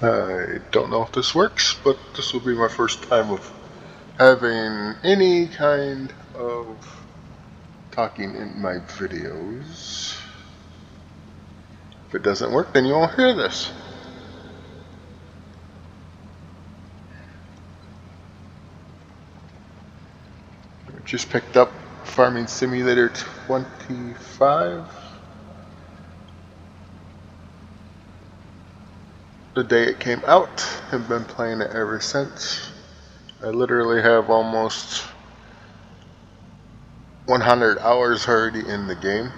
I don't know if this works, but this will be my first time of having any kind of talking in my videos. If it doesn't work, then you won't hear this. I just picked up Farming Simulator 25. The day it came out. I've been playing it ever since. I literally have almost 100 hours already in the game.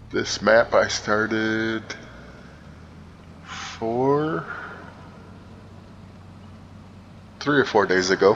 This map I started 3 or 4 days ago.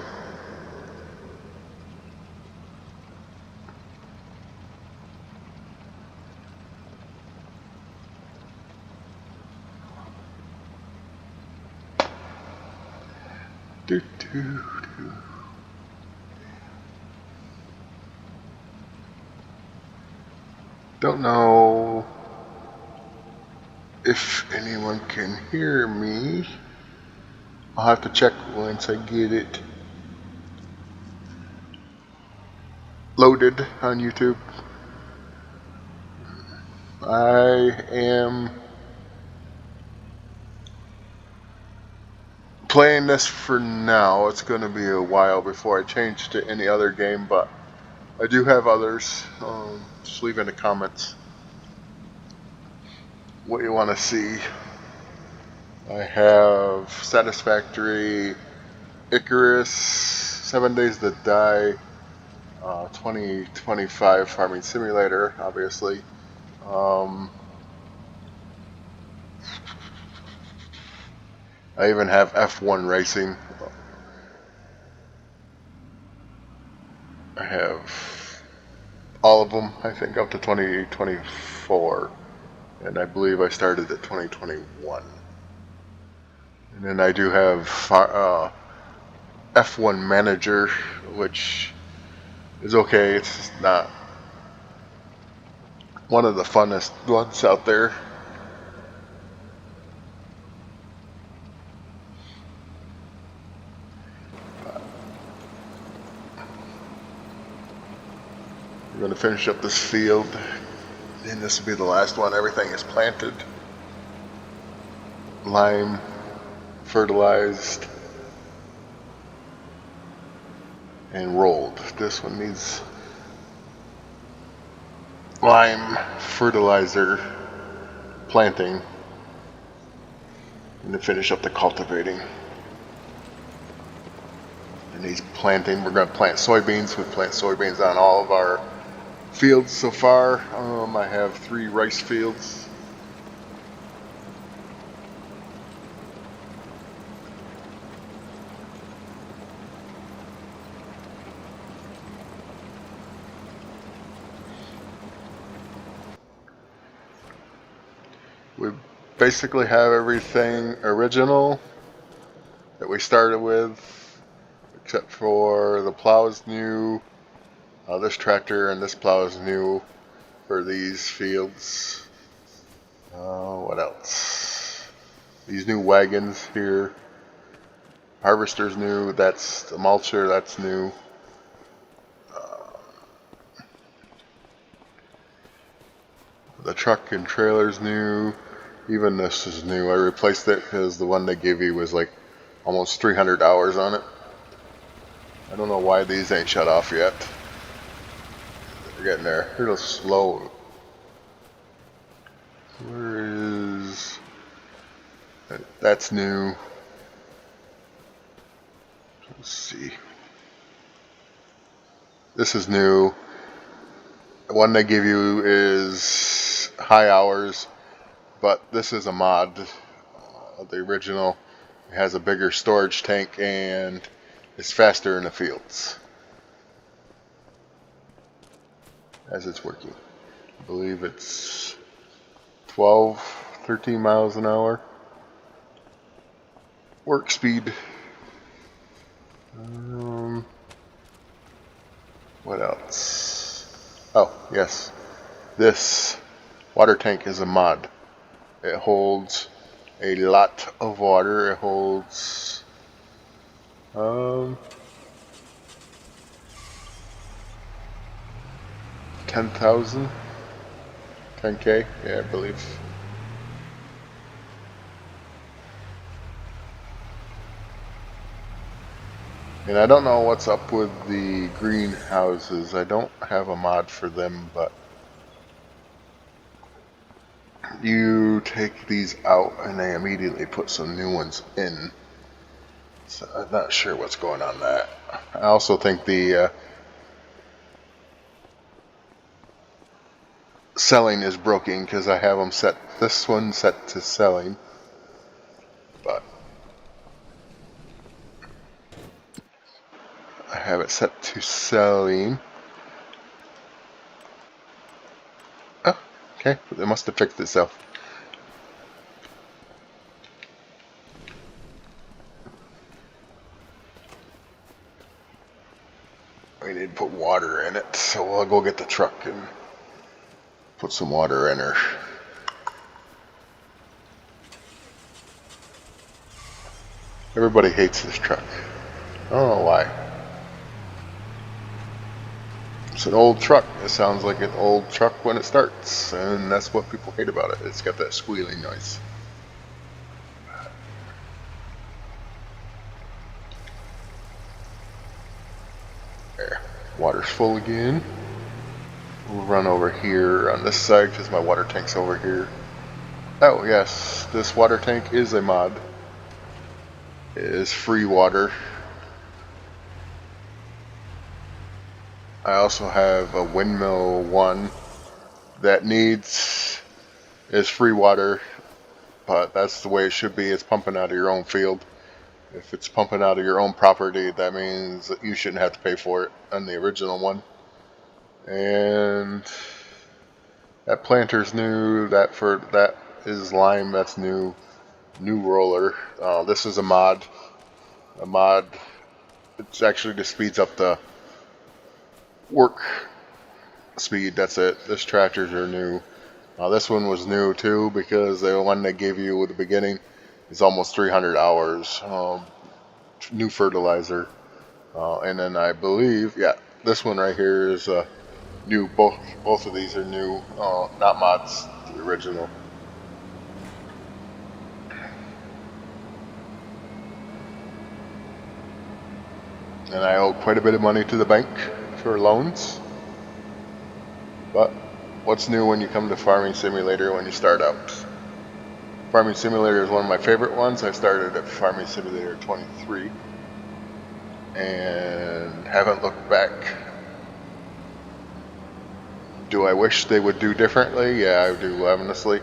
Don't know if anyone can hear me. I'll have to check once I get it loaded on YouTube. I am playing this for now. It's going to be a while before I change to any other game, but I do have others. Just leave in the comments what you want to see. I have Satisfactory, Icarus, 7 Days to Die, 2025 Farming Simulator, obviously. I even have F1 Racing. I have all of them, I think, up to 2024. And I believe I started at 2021. And then I do have F1 Manager, which is okay. It's not one of the funnest ones out there. We're going to finish up this field, and this will be the last one. Everything is planted, lime, fertilized, and rolled. This one needs lime, fertilizer, planting, and to finish up the cultivating. And these planting, we're going to plant soybeans. We plant soybeans on all of our fields so far. I have 3 rice fields. We basically have everything original that we started with, except for the plow is new. This tractor and this plow is new for these fields. What else? These new wagons here. Harvester's new. That's the mulcher. That's new. The truck and trailer's new. Even this is new. I replaced it because the one they gave you was like almost 300 hours on it. I don't know why these ain't shut off yet. They're getting there. They're a little slow. Where is... That's new. Let's see. This is new. The one they give you is high hours, but this is a mod. The original has a bigger storage tank and it's faster in the fields as it's working. I believe it's 13 miles an hour work speed. What else? Oh, yes. This water tank is a mod. It holds a lot of water. It holds 10,000, 10K, yeah, I believe. And I don't know what's up with the greenhouses. I don't have a mod for them, but you take these out and they immediately put some new ones in. So I'm not sure what's going on there. I also think the selling is broken because I have them set. This one set to selling, but I have it set to selling. Oh, okay. It must have fixed itself. We need to put water in it, so I'll go get the truck and put some water in her. Everybody hates this truck. I don't know why. It's an old truck. It sounds like an old truck when it starts, and that's what people hate about it. It's got that squealing noise. There. Water's full again. We'll run over here on this side because my water tank's over here. Oh yes, this water tank is a mod. It is free water. I also have a windmill one that is free water, but that's the way it should be. It's pumping out of your own field. If it's pumping out of your own property, that means that you shouldn't have to pay for it on the original one. And that planter's new. That is lime. That's new. New roller. This is a mod. A mod. It's actually just speeds up the work speed. That's it. This tractors are new. This one was new too because the one they gave you at the beginning is almost 300 hours. New fertilizer. And then I believe, yeah, this one right here is new. Both of these are new, not mods, the original. And I owe quite a bit of money to the bank for loans. But what's new when you come to Farming Simulator when you start out? Farming Simulator is one of my favorite ones. I started at Farming Simulator 23 and haven't looked back. Do I wish they would do differently? Yeah, I do, honestly.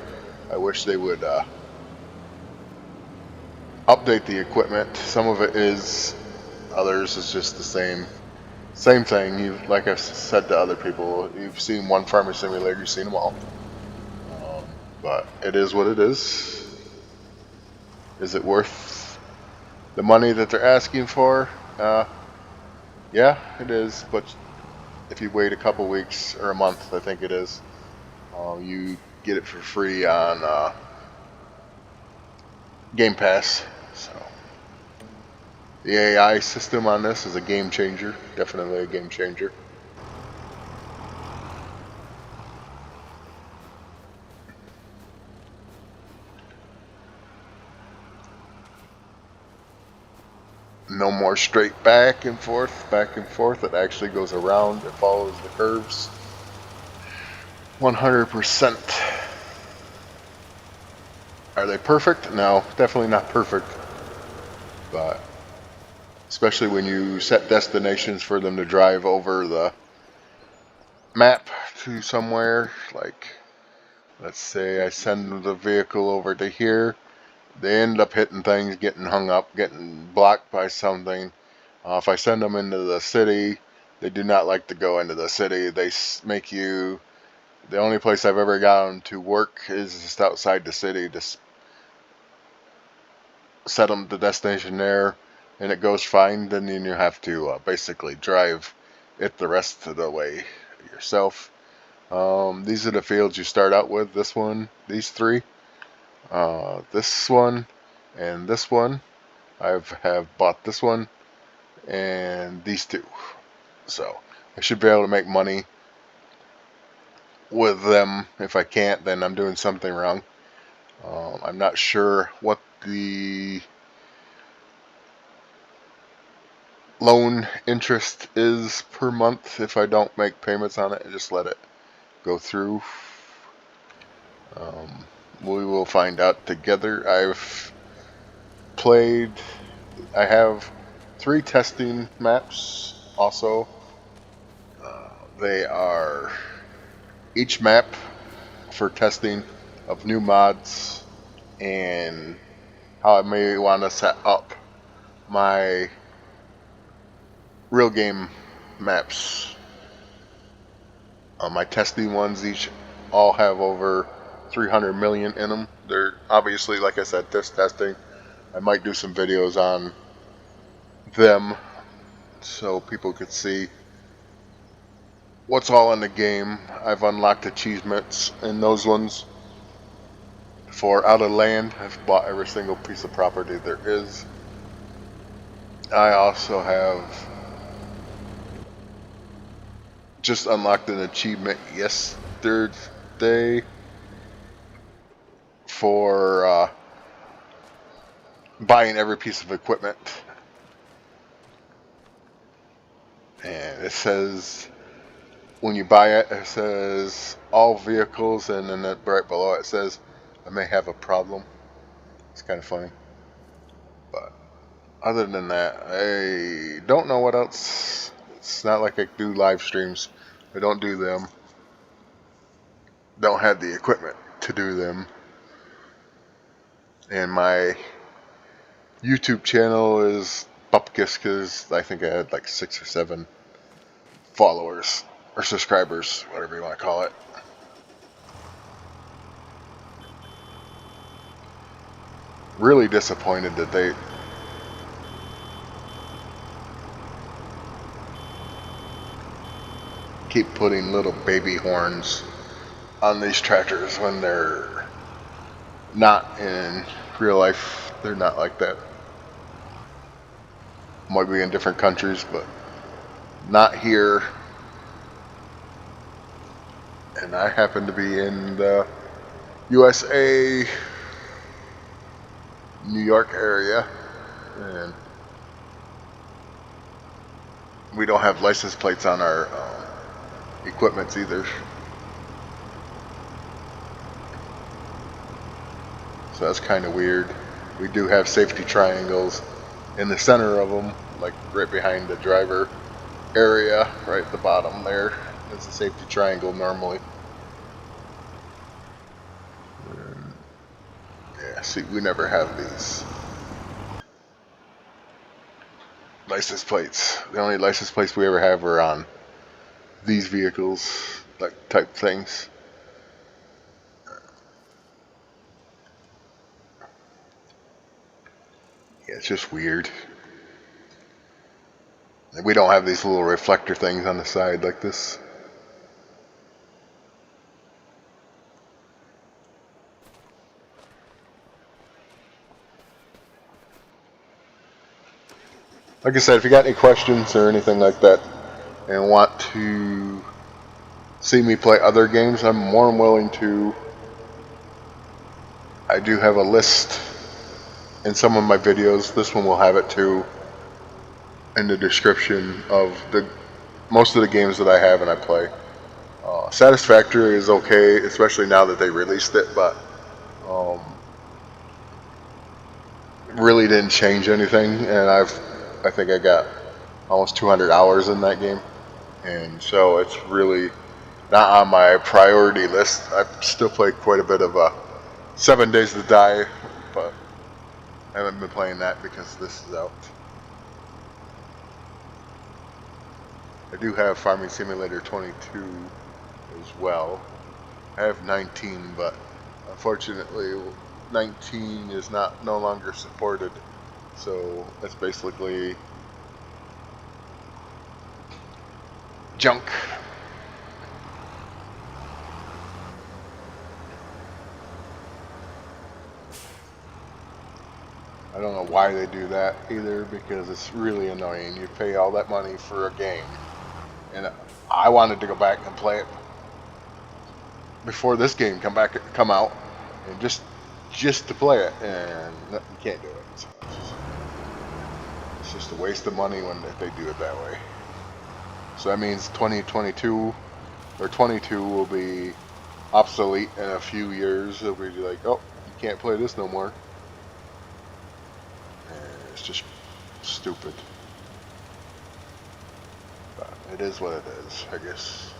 I wish they would update the equipment. Some of it is, others is just the same thing. Like I've said to other people, you've seen one Farming Simulator, you've seen them all. But it is what it is. Is it worth the money that they're asking for? Yeah, it is. But if you wait a couple weeks or a month, I think it is, you get it for free on Game Pass. So the AI system on this is a game changer. Definitely a game changer. No more straight back and forth, back and forth. It actually goes around. It follows the curves. 100%. Are they perfect? No, definitely not perfect. But especially when you set destinations for them to drive over the map to somewhere, like let's say I send the vehicle over to here, they end up hitting things, getting hung up, getting blocked by something. If I send them into the city, they do not like to go into the city. They make you, the only place I've ever gotten to work is just outside the city. Just set them the destination there and it goes fine. Then you have to basically drive it the rest of the way yourself. These are the fields you start out with. This one, these three, this one, and this one. Have bought this one and these two. So I should be able to make money with them. If I can't, then I'm doing something wrong. I'm not sure what the loan interest is per month if I don't make payments on it and just let it go through. We will find out together. I have 3 testing maps also. They are each map for testing of new mods and how I may want to set up my real game maps. My testing ones each all have over 300 million in them. They're obviously, like I said, just testing. I might do some videos on them so people could see what's all in the game. I've unlocked achievements in those ones. For Out of Land, I've bought every single piece of property there is. I also have just unlocked an achievement yesterday for buying every piece of equipment. And it says, when you buy it, it says all vehicles, and then right below it says, I may have a problem. It's kind of funny. But other than that, I don't know what else. It's not like I do live streams. I don't do them. Don't have the equipment to do them. And my YouTube channel is bupkis because I think I had like 6 or 7 followers or subscribers, whatever you want to call it. Really disappointed that they keep putting little baby horns on these tractors when they're not in real life. They're not like that. Might be in different countries, but not here. And I happen to be in the USA, New York area, and we don't have license plates on our equipments either. So that's kind of weird. We do have safety triangles in the center of them, like right behind the driver area, right at the bottom there. There's a safety triangle normally. Yeah, see, we never have these license plates. The only license plates we ever have are on these vehicles, like type things. Yeah, it's just weird. We don't have these little reflector things on the side like this. Like I said, if you got any questions or anything like that and want to see me play other games, I'm more than willing to. I do have a list in some of my videos. This one will have it too in the description of most of the games that I have and I play. Satisfactory is okay, especially now that they released it, but really didn't change anything, and I think I got almost 200 hours in that game, and so it's really not on my priority list. I still play quite a bit of 7 Days to Die, but I haven't been playing that because this is out. I do have Farming Simulator 22 as well. I have 19, but unfortunately 19 is no longer supported, so that's basically junk. I don't know why they do that either, because it's really annoying. You pay all that money for a game, and I wanted to go back and play it before this game come out, and just to play it, and you can't do it. So it's just a waste of money when if they do it that way. So that means 2022 or 22 will be obsolete in a few years. It'll be like, oh, you can't play this no more. And it's just stupid. But it is what it is, I guess.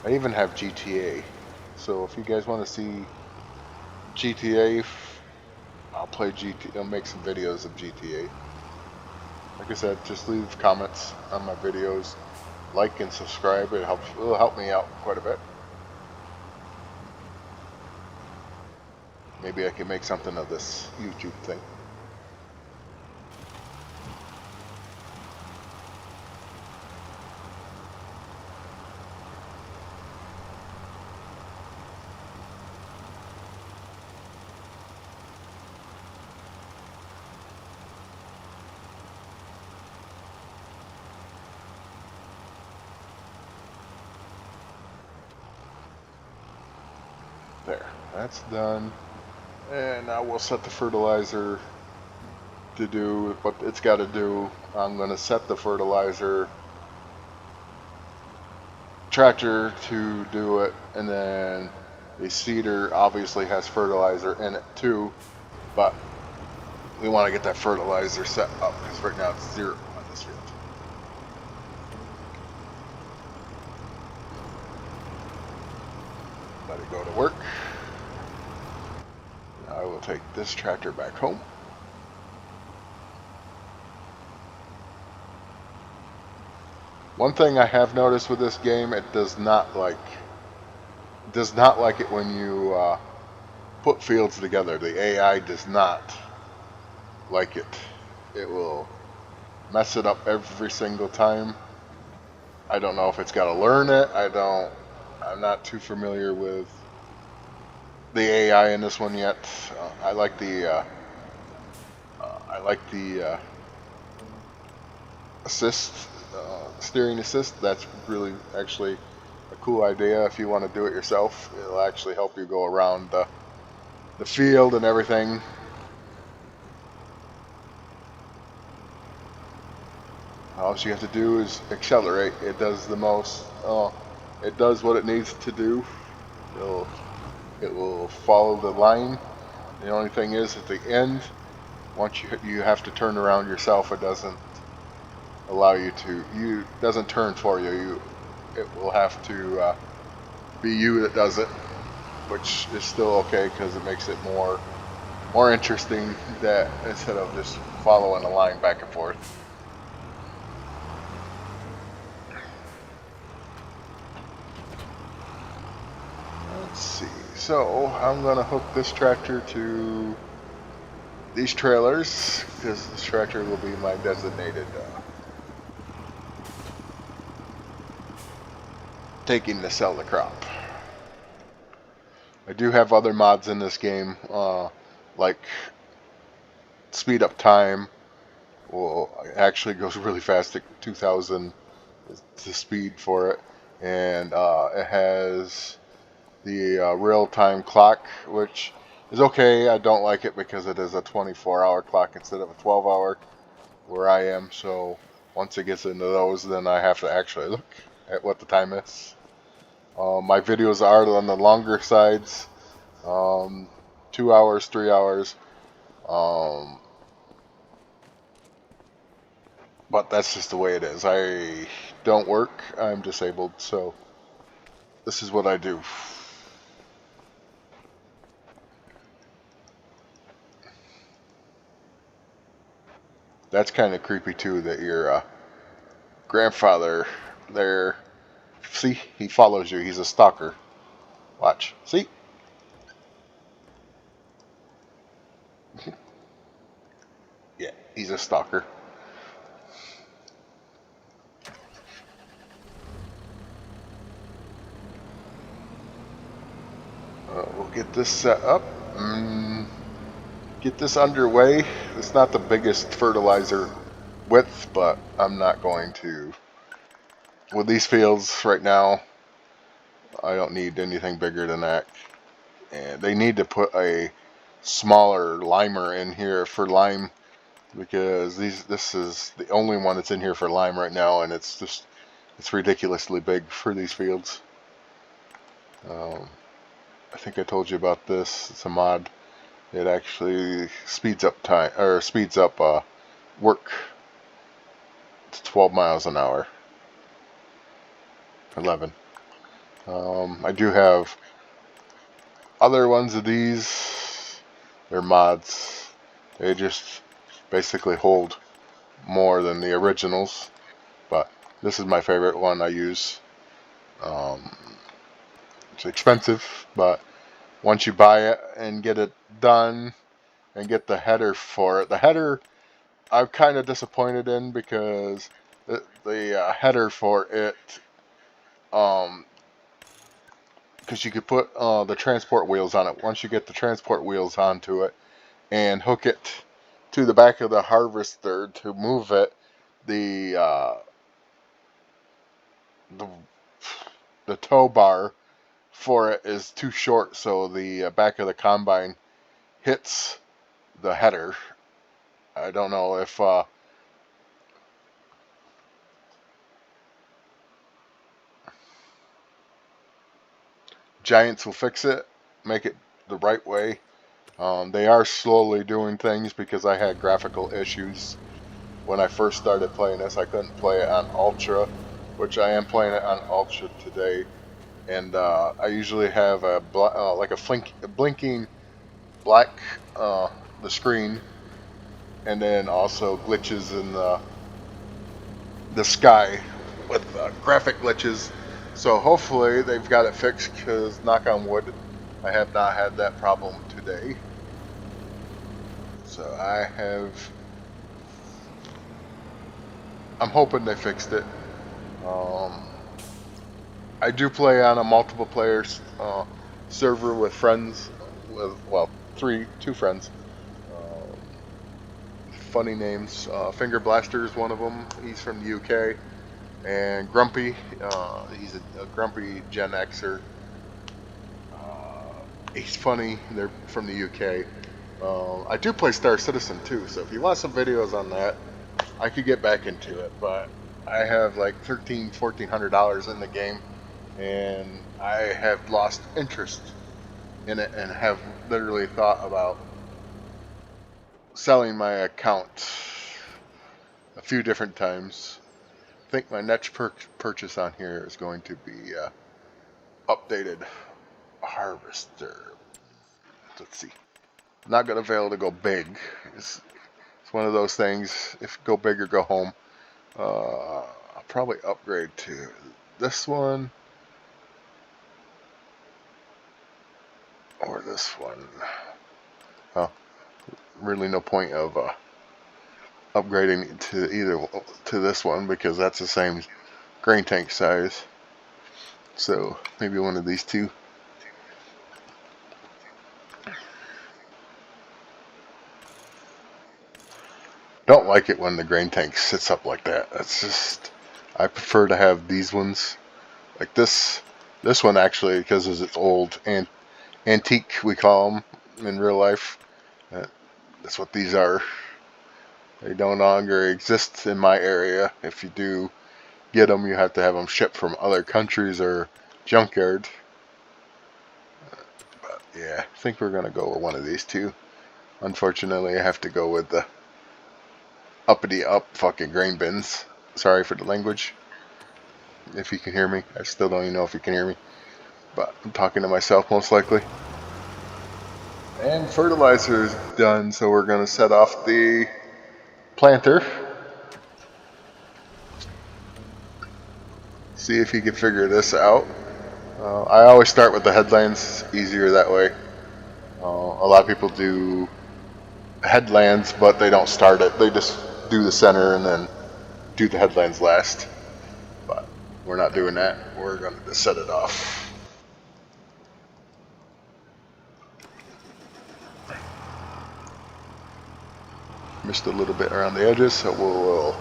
I even have GTA. So if you guys want to see GTA, I'll play GTA. I'll make some videos of GTA. Like I said, just leave comments on my videos, like and subscribe. It'll help me out quite a bit. Maybe I can make something of this YouTube thing. There, that's done. And now we'll set the fertilizer to do what it's got to do. I'm going to set the fertilizer tractor to do it, and then the seeder obviously has fertilizer in it too, but we want to get that fertilizer set up because right now it's 0 on this field. Let it go to work. I will take this tractor back home. One thing I have noticed with this game, it does not like it when you put fields together. The AI does not like it. It will mess it up every single time. I don't know if it's got to learn it. I'm not too familiar with the AI in this one yet. I like the assist, steering assist. That's really actually a cool idea. If you want to do it yourself, it'll actually help you go around the field and everything. All you have to do is accelerate. It does the most. It does what it needs to do. It will follow the line. The only thing is, at the end, once you have to turn around yourself, it doesn't allow you to. Doesn't turn for you. It will have to be you that does it, which is still okay because it makes it more interesting that instead of just following a line back and forth. Let's see. So I'm gonna hook this tractor to these trailers because this tractor will be my designated taking to sell the crop. I do have other mods in this game, like speed up time. Well, it actually goes really fast at 2,000 is the speed for it, and it has the real-time clock, which is okay. I don't like it because it is a 24-hour clock instead of a 12-hour where I am. So once it gets into those, then I have to actually look at what the time is. My videos are on the longer sides, 2 hours, 3 hours. But that's just the way it is. I don't work. I'm disabled, so this is what I do. That's kind of creepy too that your grandfather there, see, he follows you. He's a stalker. Watch. See? Yeah. He's a stalker. We'll get this set up. Get this underway. It's not the biggest fertilizer width, but I'm not going to. With these fields right now, I don't need anything bigger than that. And they need to put a smaller limer in here for lime, because this is the only one that's in here for lime right now, and it's ridiculously big for these fields. I think I told you about this. It's a mod. It actually speeds up time, or speeds up work to 12 miles an hour. 11. I do have other ones of these. They're mods. They just basically hold more than the originals, but this is my favorite one I use. It's expensive, but once you buy it and get it done and get the header for it, the header I'm kind of disappointed in, because the header for it, because you could put the transport wheels on it. Once you get the transport wheels onto it and hook it to the back of the harvester to move it, the the tow bar for it is too short, so the back of the combine hits the header. I don't know if Giants will fix it, make it the right way. They are slowly doing things, because I had graphical issues when I first started playing this. I couldn't play it on Ultra, which I am playing it on Ultra today. And I usually have like a blinking black the screen, and then also glitches in the sky with graphic glitches. So hopefully they've got it fixed, because knock on wood, I have not had that problem today. So I'm hoping they fixed it. I do play on a multiple players server with friends, with, well, two friends. Funny names. Finger Blaster is one of them. He's from the UK. And Grumpy, he's a grumpy Gen Xer. He's funny. They're from the UK. I do play Star Citizen too, so if you want some videos on that, I could get back into it. But I have like $1,400 in the game, and I have lost interest in it, and have literally thought about selling my account a few different times. I think my next purchase on here is going to be updated harvester. Let's see. I'm not going to be able to go big. It's one of those things. If go big or go home. I'll probably upgrade to this one or this one. Oh, really no point of upgrading to this one, because that's the same grain tank size. So maybe one of these two. Don't like it when the grain tank sits up like that. That's just, I prefer to have these ones like this. This one actually, because it's old and antique, we call them in real life. That's what these are. They no longer exist in my area. If you do get them, you have to have them shipped from other countries or junkyard. But yeah, I think we're gonna go with one of these two. Unfortunately, I have to go with the uppity up fucking grain bins. Sorry for the language. If you can hear me, I still don't even know if you can hear me, but I'm talking to myself most likely. And fertilizer is done, so we're gonna set off the planter. See if you can figure this out. I always start with the headlands, easier that way. A lot of people do headlands, but they don't start it. They just do the center and then do the headlands last. But we're not doing that. We're going to set it off. Missed a little bit around the edges, so we'll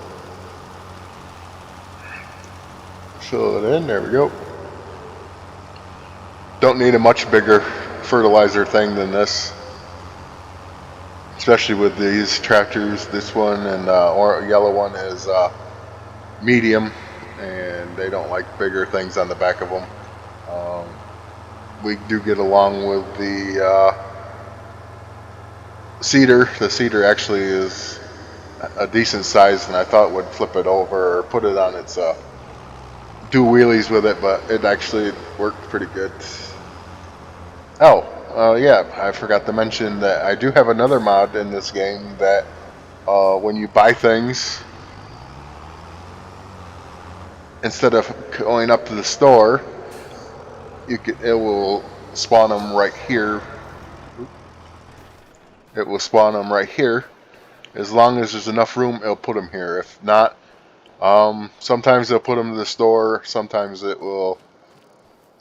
fill it in. There we go. Don't need a much bigger fertilizer thing than this, especially with these tractors. This one and or yellow one is medium, and they don't like bigger things on the back of them. We do get along with the cedar. The cedar actually is a decent size, and I thought would flip it over or put it on its do wheelies with it, but it actually worked pretty good. Oh, yeah, I forgot to mention that I do have another mod in this game that when you buy things, instead of going up to the store, it will spawn them right here. It will spawn them right here. As long as there's enough room, it'll put them here. If not, sometimes they'll put them to the store. Sometimes it will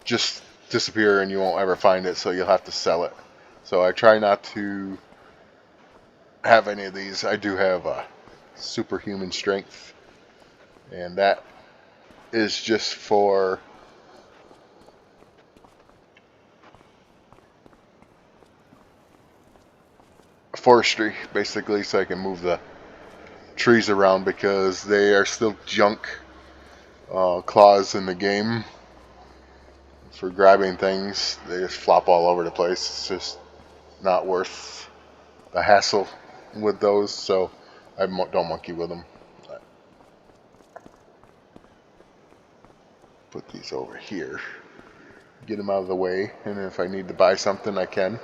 just disappear and you won't ever find it, so you'll have to sell it. So I try not to have any of these. I do have a superhuman strength, and that is just for forestry, basically, so I can move the trees around because they are still junk claws in the game for grabbing things. They just flop all over the place. It's just not worth the hassle with those, so I don't monkey with them. Put these over here, get them out of the way, and if I need to buy something I can.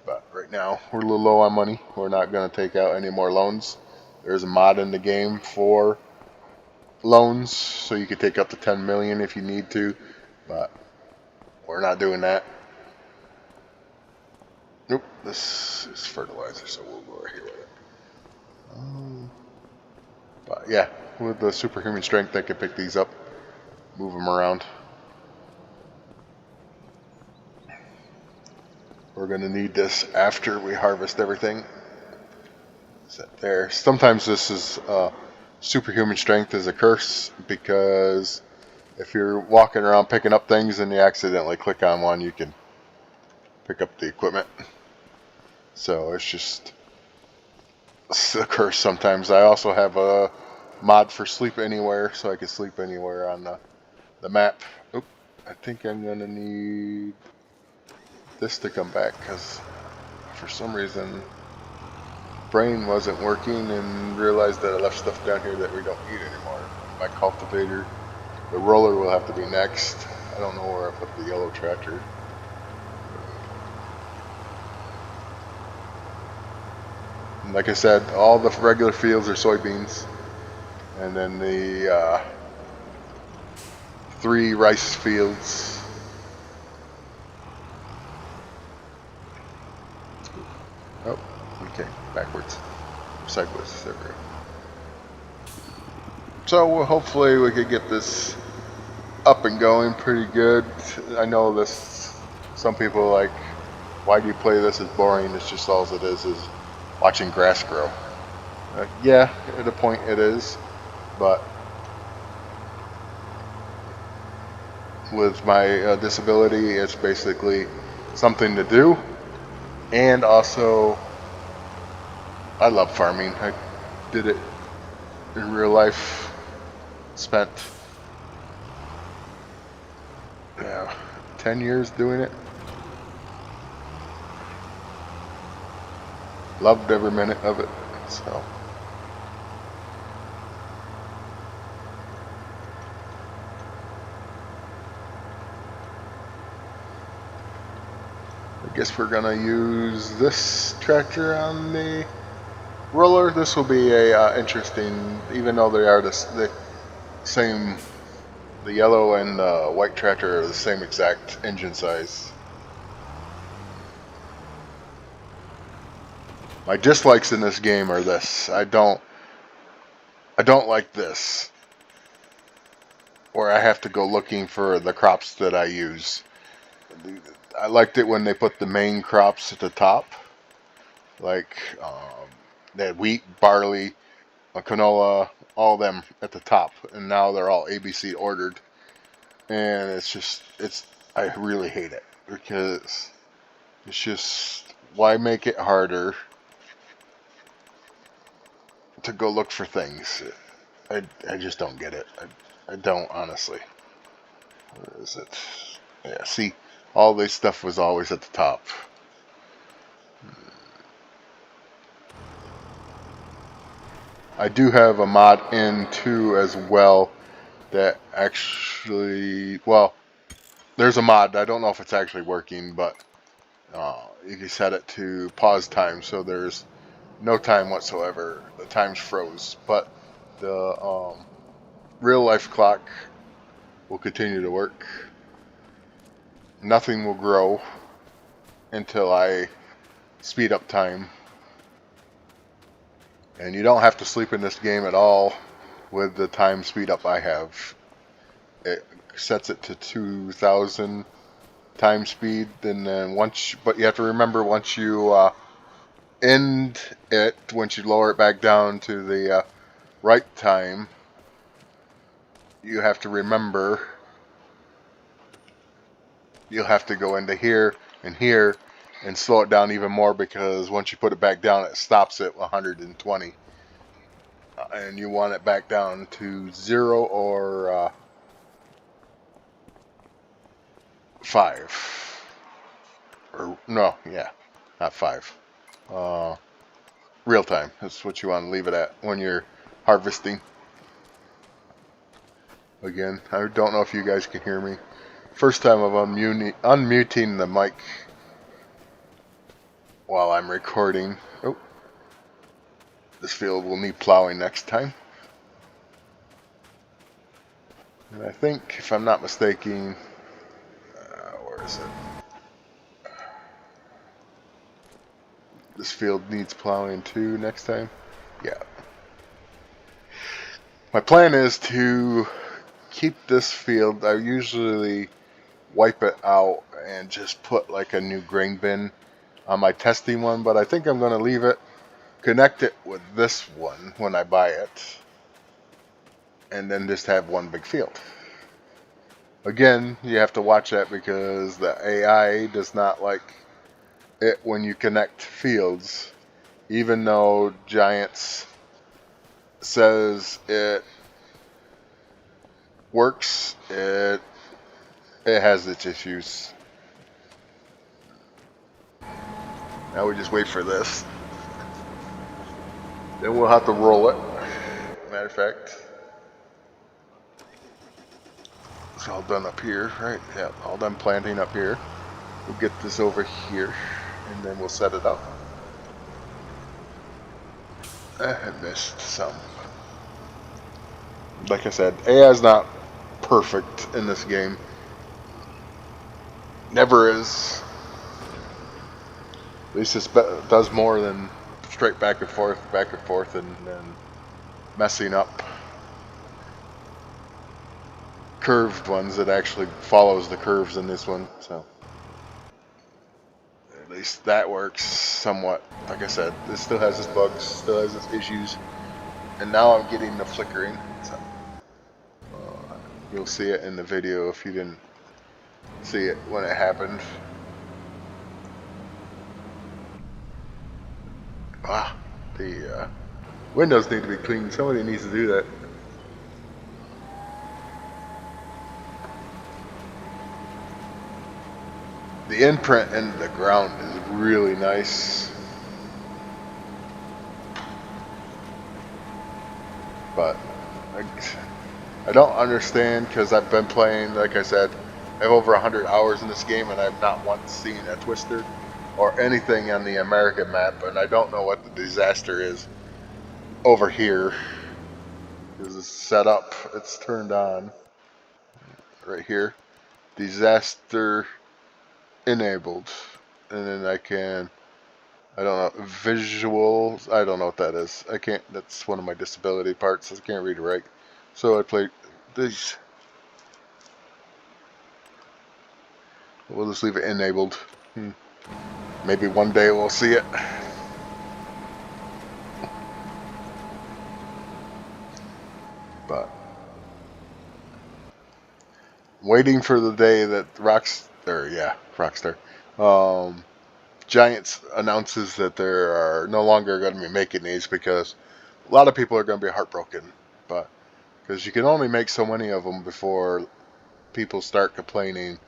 But right now we're a little low on money. We're not going to take out any more loans. There's a mod in the game for loans, so you can take up to 10 million if you need to, but we're not doing that. Nope, this is fertilizer, so we'll go right here with it. But yeah, with the superhuman strength, I can pick these up, move them around. We're going to need this after we harvest everything. Set there. Sometimes this is superhuman strength is a curse, because if you're walking around picking up things and you accidentally click on one, you can pick up the equipment. So it's a curse sometimes. I also have a mod for sleep anywhere, so I can sleep anywhere on the map. Oop, I think I'm going to need this to come back, because for some reason brain wasn't working and realized that I left stuff down here that we don't need anymore. My cultivator, the roller will have to be next. I don't know where I put the yellow tractor. And like I said, all the regular fields are soybeans, and then the 3 rice fields. Oh, okay, backwards, sideways, there we go. So hopefully we could get this up and going pretty good. I know this, some people are like, why do you play this? It's boring. It's just all it is watching grass grow. Yeah, at a point it is, but with my disability, it's basically something to do. And also, I love farming. I did it in real life. Spent 10 years doing it. Loved every minute of it. So I guess we're gonna use this tractor on the roller. This will be a interesting, even though they are the same, the yellow and white tractor are the same exact engine size. My dislikes in this game are this. I don't like this, where I have to go looking for the crops that I use. I liked it when they put the main crops at the top, like they had wheat, barley, canola, all of them at the top, and now they're all ABC ordered, and I really hate it because it's just, why make it harder to go look for things? I just don't get it. I don't, honestly. Where is it? Yeah, see, all this stuff was always at the top. I do have a mod in too as well that actually, well, there's a mod. I don't know if it's actually working, but you can set it to pause time, so there's no time whatsoever. The time's froze, but the real life clock will continue to work. Nothing will grow until I speed up time. And you don't have to sleep in this game at all with the time speed up I have. It sets it to 2,000 time speed, and then but you have to remember, once you end it, once you lower it back down to the right time, you have to remember you'll have to go into here and here and slow it down even more, because once you put it back down, it stops at 120. And you want it back down to 0 or 5. Or, no, yeah, not 5. Uh, Real time. That's what you want to leave it at when you're harvesting. Again, I don't know if you guys can hear me. First time of unmuting the mic while I'm recording. Oh, this field will need plowing next time. And I think, if I'm not mistaken, where is it? This field needs plowing too next time. Yeah. My plan is to keep this field. I usually wipe it out and just put like a new grain bin on my testing one, but I think I'm going to leave it, connect it with this one when I buy it, and then just have one big field. Again, you have to watch that because the AI does not like it when you connect fields, even though Giants says it works, it has its issues. Now we just wait for this. Then we'll have to roll it. Matter of fact, it's all done up here, right? Yeah, all done planting up here. We'll get this over here, and then we'll set it up. I missed some. Like I said, AI is not perfect in this game. Never is. At least it does more than straight back and forth, and messing up curved ones. That actually follows the curves in this one, so at least that works somewhat. Like I said, this still has its bugs, still has its issues, and now I'm getting the flickering. So you'll see it in the video if you didn't see it when it happened. The windows need to be cleaned. Somebody needs to do that. The imprint in the ground is really nice, but I don't understand, because I've been playing, like I said, I have over 100 hours in this game, and I've not once seen a twister or anything on the American map, and I don't know what the disaster is over here, because it's set up, it's turned on right here, disaster enabled, and then I can I don't know, visuals, I don't know what that is. I can't, that's one of my disability parts. I can't read or write. So I play these. We'll just leave it enabled. Maybe one day we'll see it. But waiting for the day that Rockstar, Giants announces that they are no longer going to be making these because a lot of people are going to be heartbroken. But because you can only make so many of them before people start complaining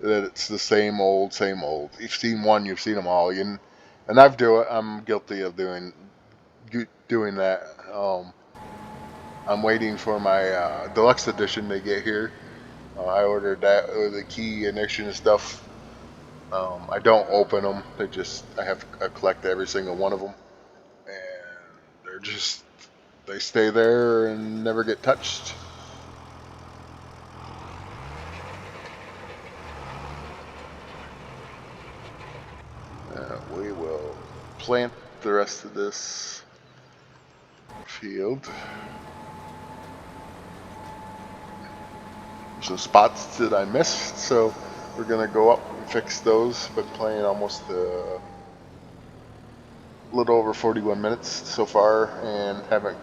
that it's the same old, same old. You've seen one, you've seen them all. And I'm guilty of doing that. I'm waiting for my deluxe edition to get here. I ordered that with the key ignition and stuff. I don't open them. I collect every single one of them, and they stay there and never get touched. We will plant the rest of this field. Some spots that I missed, so we're gonna go up and fix those. Been playing almost a little over 41 minutes so far, and haven't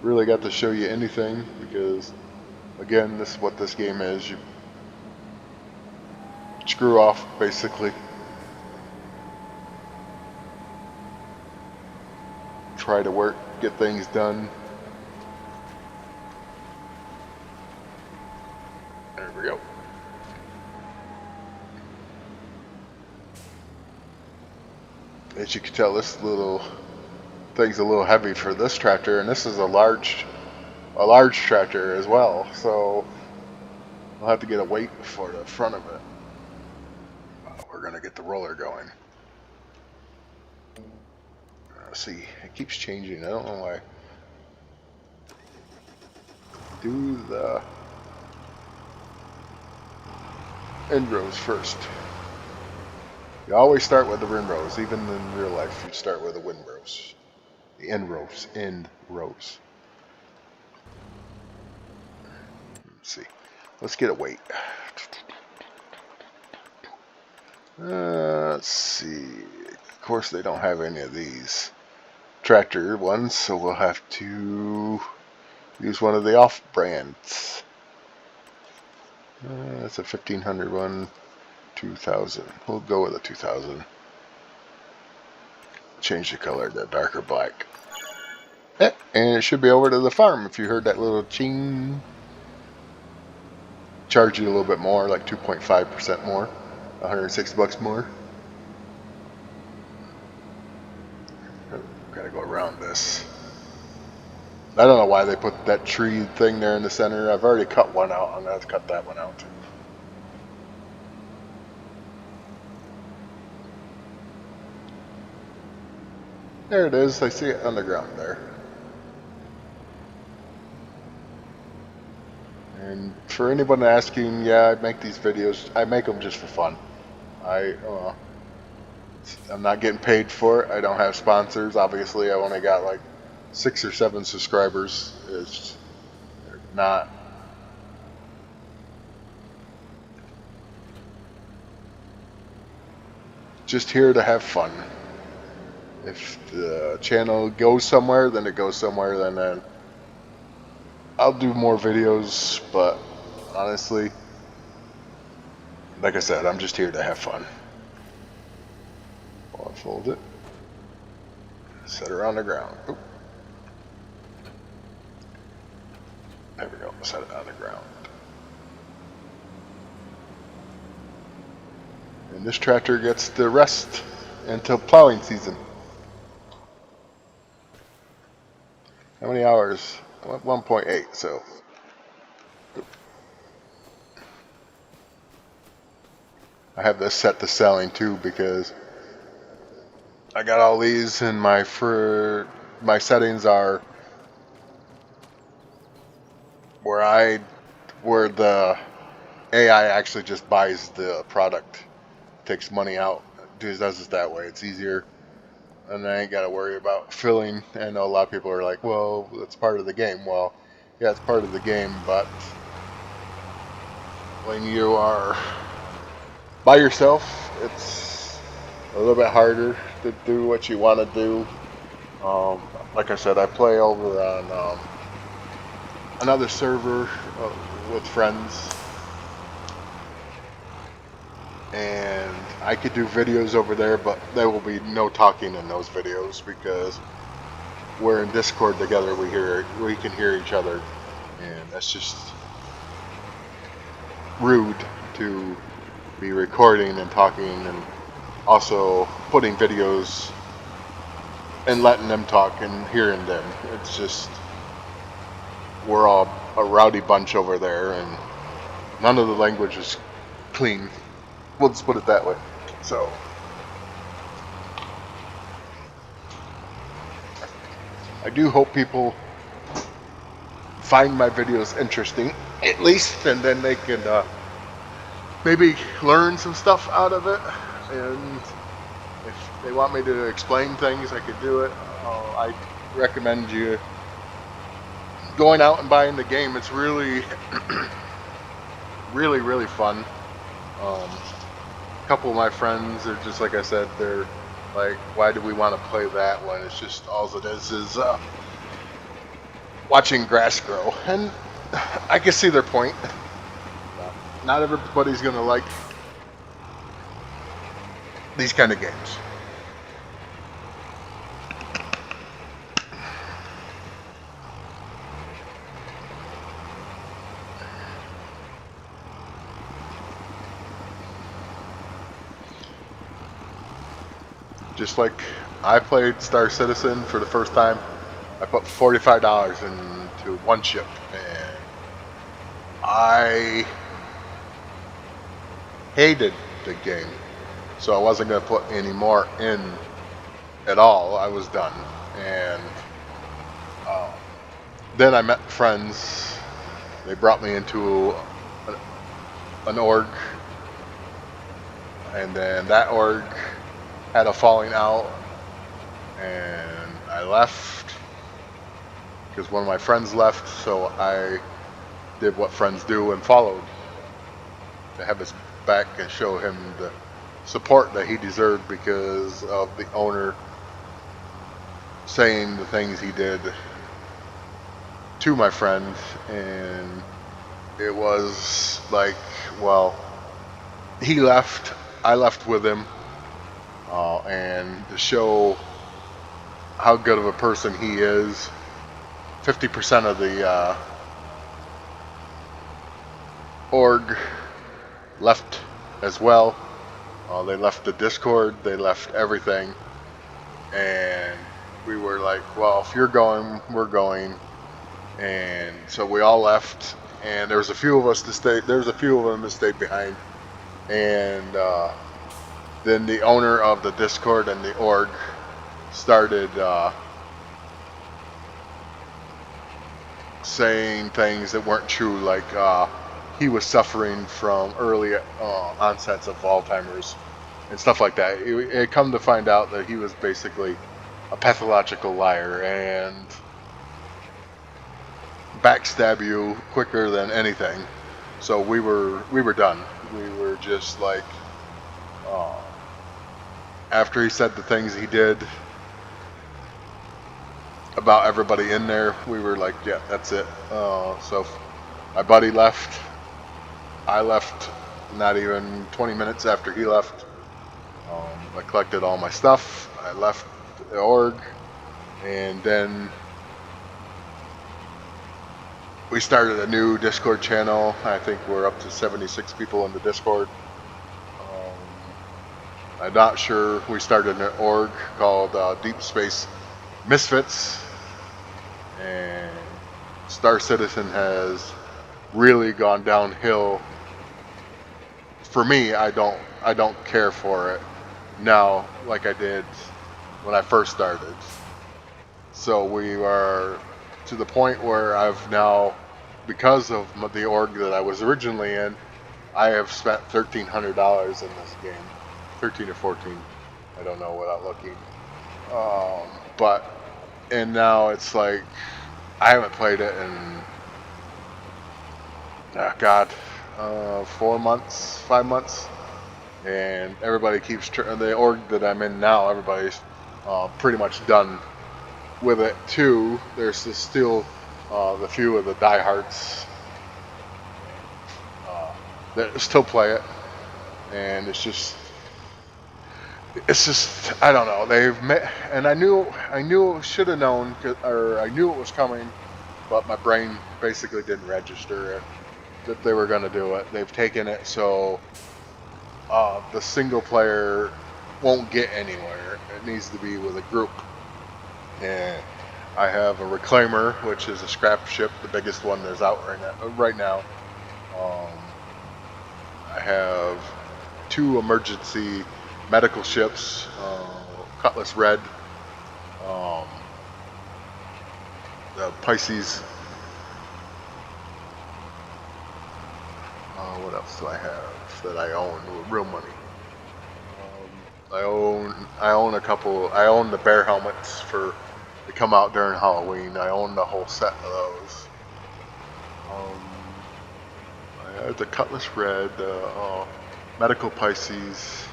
really got to show you anything because, again, this is what this game is. You screw off, basically. Try to get things done. There we go. As you can tell, this little thing's a little heavy for this tractor, and this is a large tractor as well. So I'll have to get a weight for the front of it. We're gonna get the roller going. See, it keeps changing. I don't know why. Do the end rows first. You always start with the wind rows, even in real life. You start with the wind rows, the end rows. Let's see. Let's get a weight. Let's see. Of course, they don't have any of these tractor ones, so we'll have to use one of the off brands. That's a 1500 one, 2000. We'll go with a 2000. Change the color to darker black. And it should be over to the farm. If you heard that little ching, charge you a little bit more, like 2.5% more, $160 more. Gotta go around this. I don't know why they put that tree thing there in the center. I've already cut one out. I'm gonna have to cut that one out too. There it is. I see it underground there. And for anyone asking, yeah, I make these videos. I make them just for fun. I'm not getting paid for it. I don't have sponsors. Obviously, I've only got like 6 or 7 subscribers. It's not. Just here to have fun. If the channel goes somewhere, then it goes somewhere. Then I'll do more videos. But honestly, like I said, I'm just here to have fun. I'll fold it. Set her on the ground. Oop. There we go. Set it on the ground. And this tractor gets the rest until plowing season. How many hours? 1.8, so. I have this set to selling too because I got all these and my settings are where the AI actually just buys the product, takes money out, does it that way. It's easier. and I ain't got to worry about filling. I know a lot of people are like, well, that's part of the game. Well, yeah, it's part of the game, but when you are by yourself, it's a little bit harder to do what you want to do. Like I said, I play over on another server with friends, and I could do videos over there, but there will be no talking in those videos because we're in Discord together. We can hear each other, and that's just rude to be recording and talking and also putting videos and letting them talk and hearing them. It's just we're all a rowdy bunch over there, and none of the language is clean. We'll just put it that way. So I do hope people find my videos interesting, at least, and then they can maybe learn some stuff out of it. And if they want me to explain things, I could do it. I recommend you going out and buying the game. It's really, really, really fun. A couple of my friends are just like I said. They're like, "Why do we want to play that one?" It's just all it is watching grass grow, and I can see their point. Not everybody's gonna like these kind of games. Just like I played Star Citizen for the first time, I put $45 into one ship, and I hated the game, so I wasn't going to put any more in at all. I was done, and then I met friends. They brought me into an org, and then that org had a falling out, and I left because one of my friends left, so I did what friends do and followed to have his back and show him the support that he deserved because of the owner saying the things he did to my friend. And it was like, well, he left, I left with him, and to show how good of a person he is, 50% of the org left as well. They left the Discord, they left everything, and we were like, well, if you're going, we're going. And so we all left, and there was a few of us to stay. There was a few of them that stayed behind, and then the owner of the Discord and the org started saying things that weren't true, like he was suffering from early onsets of Alzheimer's and stuff like that. It come to find out that he was basically a pathological liar and backstab you quicker than anything. So we were done. We were just like, after he said the things he did about everybody in there, we were like, yeah, that's it. So my buddy left. I left not even 20 minutes after he left. I collected all my stuff. I left the org, and then we started a new Discord channel. I think we're up to 76 people in the Discord. I'm not sure. We started an org called Deep Space Misfits, and Star Citizen has really gone downhill. For me, I don't care for it now like I did when I first started. So we are to the point where I've now, because of the org that I was originally in, I have spent $1,300 in this game, 13 or 14. I don't know without looking. But and now it's like I haven't played it in God, 4 months, 5 months, and everybody keeps the org that I'm in now. Everybody's pretty much done with it too. There's still the few of the diehards that still play it, and it's just I don't know. They've met, and I knew should have known, or I knew it was coming, but my brain basically didn't register it that they were going to do it. They've taken it so the single player won't get anywhere. It needs to be with a group. And I have a reclaimer, which is a scrap ship, the biggest one there's out right now. I have 2 emergency medical ships, Cutlass Red, um, the Pisces. What else do I have that I own with real money? I own a couple. I own the bear helmets for they come out during Halloween. I own the whole set of those. I have the Cutlass Red, the medical Pisces,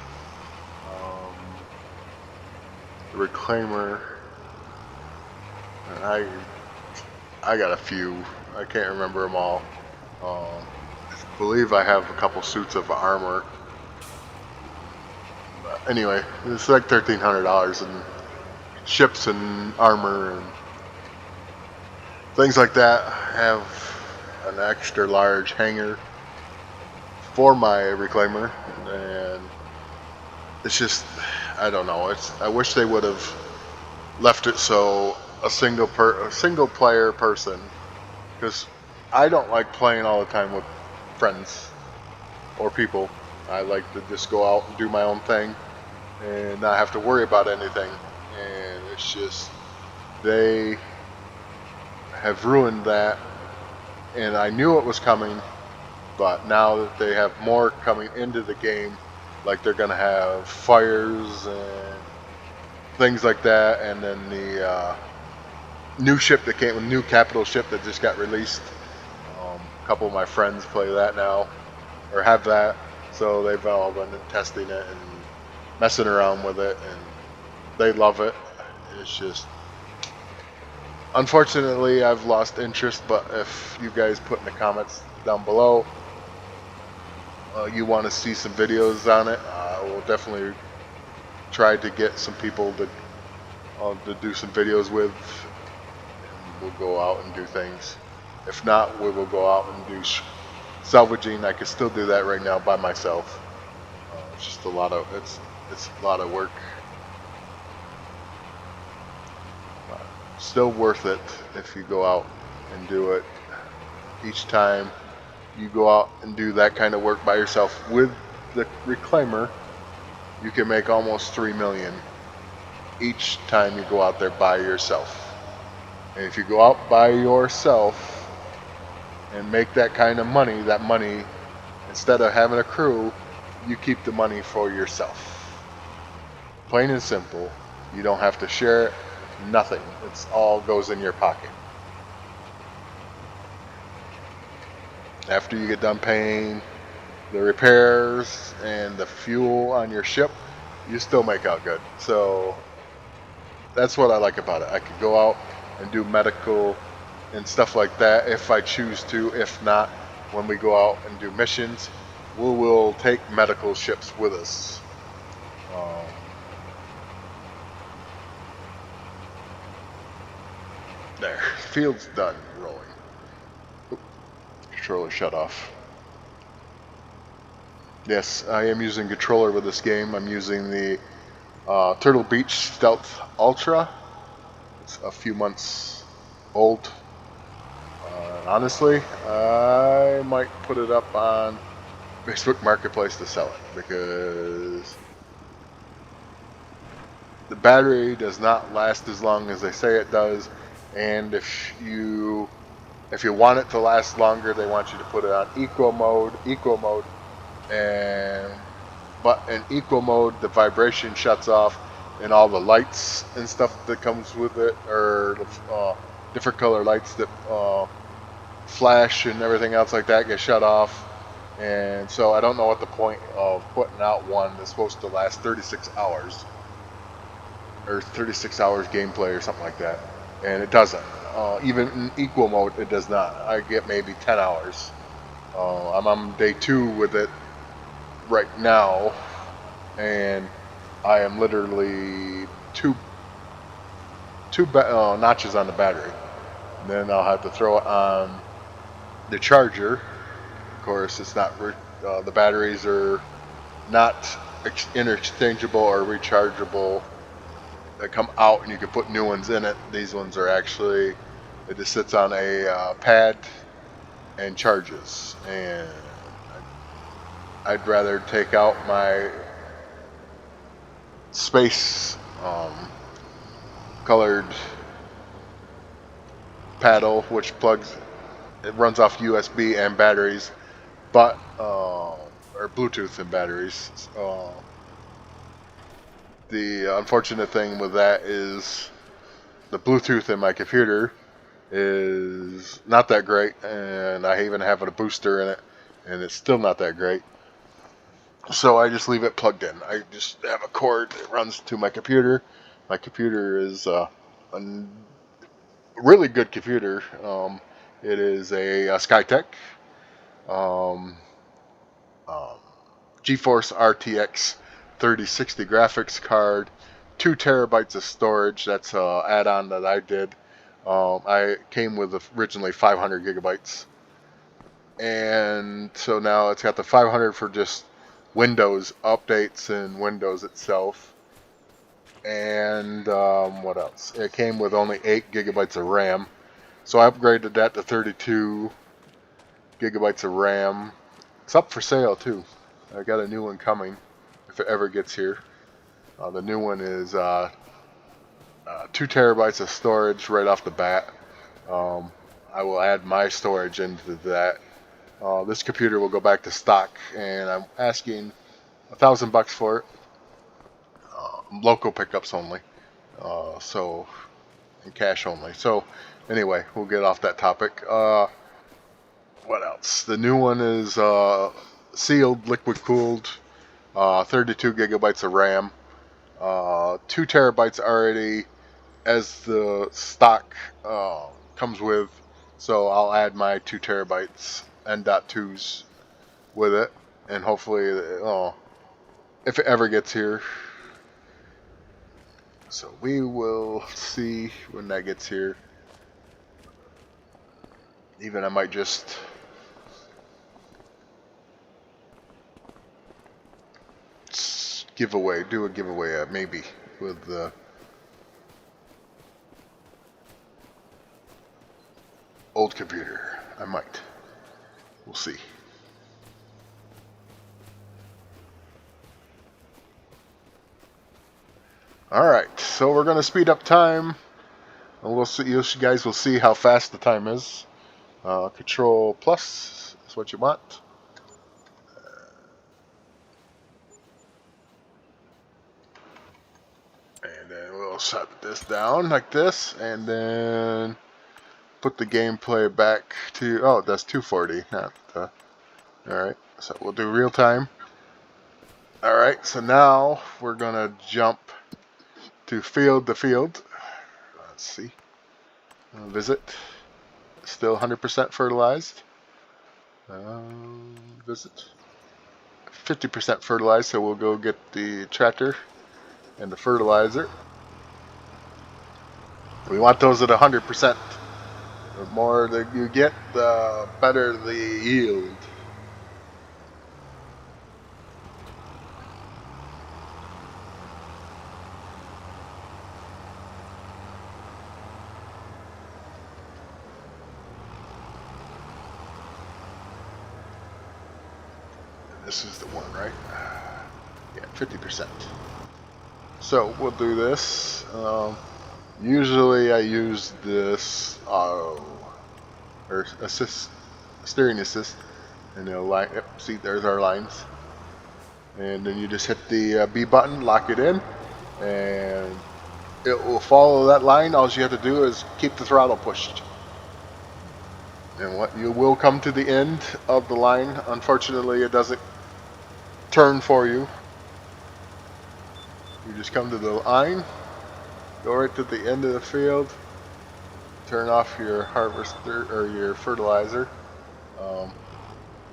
the reclaimer, and I got a few. I can't remember them all. I believe I have a couple suits of armor. But anyway, it's like $1,300 in ships and armor and things like that. I have an extra large hangar for my reclaimer, and it's just I don't know. I wish they would have left it so a single player person, because I don't like playing all the time with friends or people. I like to just go out and do my own thing and not have to worry about anything. And it's just they have ruined that, and I knew it was coming, but now that they have more coming into the game, like they're gonna have fires and things like that, and then the new ship that came, a new capital ship that just got released. A couple of my friends play that now, or have that, so they've all been testing it and messing around with it, and they love it. It's just, unfortunately, I've lost interest. But if you guys put in the comments down below, you want to see some videos on it, I will definitely try to get some people to do some videos with. We'll go out and do things. If not, we will go out and do salvaging. I could still do that right now by myself. It's just a lot of work. But still worth it if you go out and do it. Each time you go out and do that kind of work by yourself with the reclaimer, you can make almost 3 million each time you go out there by yourself. And if you go out by yourself and make that kind of money, instead of having a crew, you keep the money for yourself. Plain and simple. You don't have to share it, nothing. It's all goes in your pocket. After you get done paying the repairs and the fuel on your ship, you still make out good. So that's what I like about it. I could go out and do medical and stuff like that if I choose to. If not, when we go out and do missions, we will take medical ships with us. There, field's done rolling. Oop, controller shut off. Yes, I am using controller with this game. I'm using the Turtle Beach Stealth Ultra. It's a few months old. Honestly, I might put it up on Facebook Marketplace to sell it, because the battery does not last as long as they say it does, and if you want it to last longer, they want you to put it on eco mode, but in eco mode the vibration shuts off and all the lights and stuff that comes with it, or different color lights that flash and everything else like that get shut off. And so I don't know what the point of putting out one that's supposed to last 36 hours or 36 hours gameplay or something like that, and it doesn't. Even in equal mode, it does not. I get maybe 10 hours. I'm on day 2 with it right now, and I am literally two notches on the battery. And then I'll have to throw it on the charger. Of course, it's not the batteries are not interchangeable or rechargeable. They come out and you can put new ones in it. These ones are actually, it just sits on a pad and charges. And I'd rather take out my space colored paddle, which it runs off USB and batteries, but or Bluetooth and batteries. The unfortunate thing with that is the Bluetooth in my computer is not that great, and I even have a booster in it, and it's still not that great. So I just leave it plugged in. I just have a cord that runs to my computer. My computer is a really good computer. It is a Skytech um, um, GeForce RTX 3060 graphics card, 2 terabytes of storage. That's an add-on that I did. I came with originally 500 gigabytes, and so now it's got the 500 for just Windows updates and Windows itself. And what else? It came with only 8 gigabytes of RAM, so I upgraded that to 32 gigabytes of RAM. It's up for sale too. I got a new one coming if it ever gets here. The new one is 2 terabytes of storage right off the bat. I will add my storage into that. This computer will go back to stock, and I'm asking $1,000 for it. Local pickups only, so in cash only. So anyway, we'll get off that topic. What else? The new one is sealed, liquid cooled, 32 gigabytes of RAM, 2 terabytes already as the stock comes with. So I'll add my 2 terabytes N.2s with it, and hopefully, if it ever gets here. So we will see when that gets here. Even I might just do a giveaway maybe with the old computer. I might. We'll see. Alright, so we're going to speed up time, and we'll see. You guys will see how fast the time is. Control plus is what you want. And then we'll set this down like this, and then put the gameplay back to, oh, that's 240, not, alright, so we'll do real time. Alright, so now we're going to jump to field. Let's see. Visit. Still 100% fertilized. Visit. 50% fertilized, so we'll go get the tractor and the fertilizer. We want those at 100%. The more that you get, the better the yield. This is the one, right? Yeah, 50%. So we'll do this. Usually I use this auto or assist, steering assist, and it'll line. Yep, see, there's our lines. And then you just hit the B button, lock it in, and it will follow that line. All you have to do is keep the throttle pushed. And what you will come to the end of the line. Unfortunately, it doesn't turn for you. You just come to the line, go right to the end of the field, turn off your harvester or your fertilizer.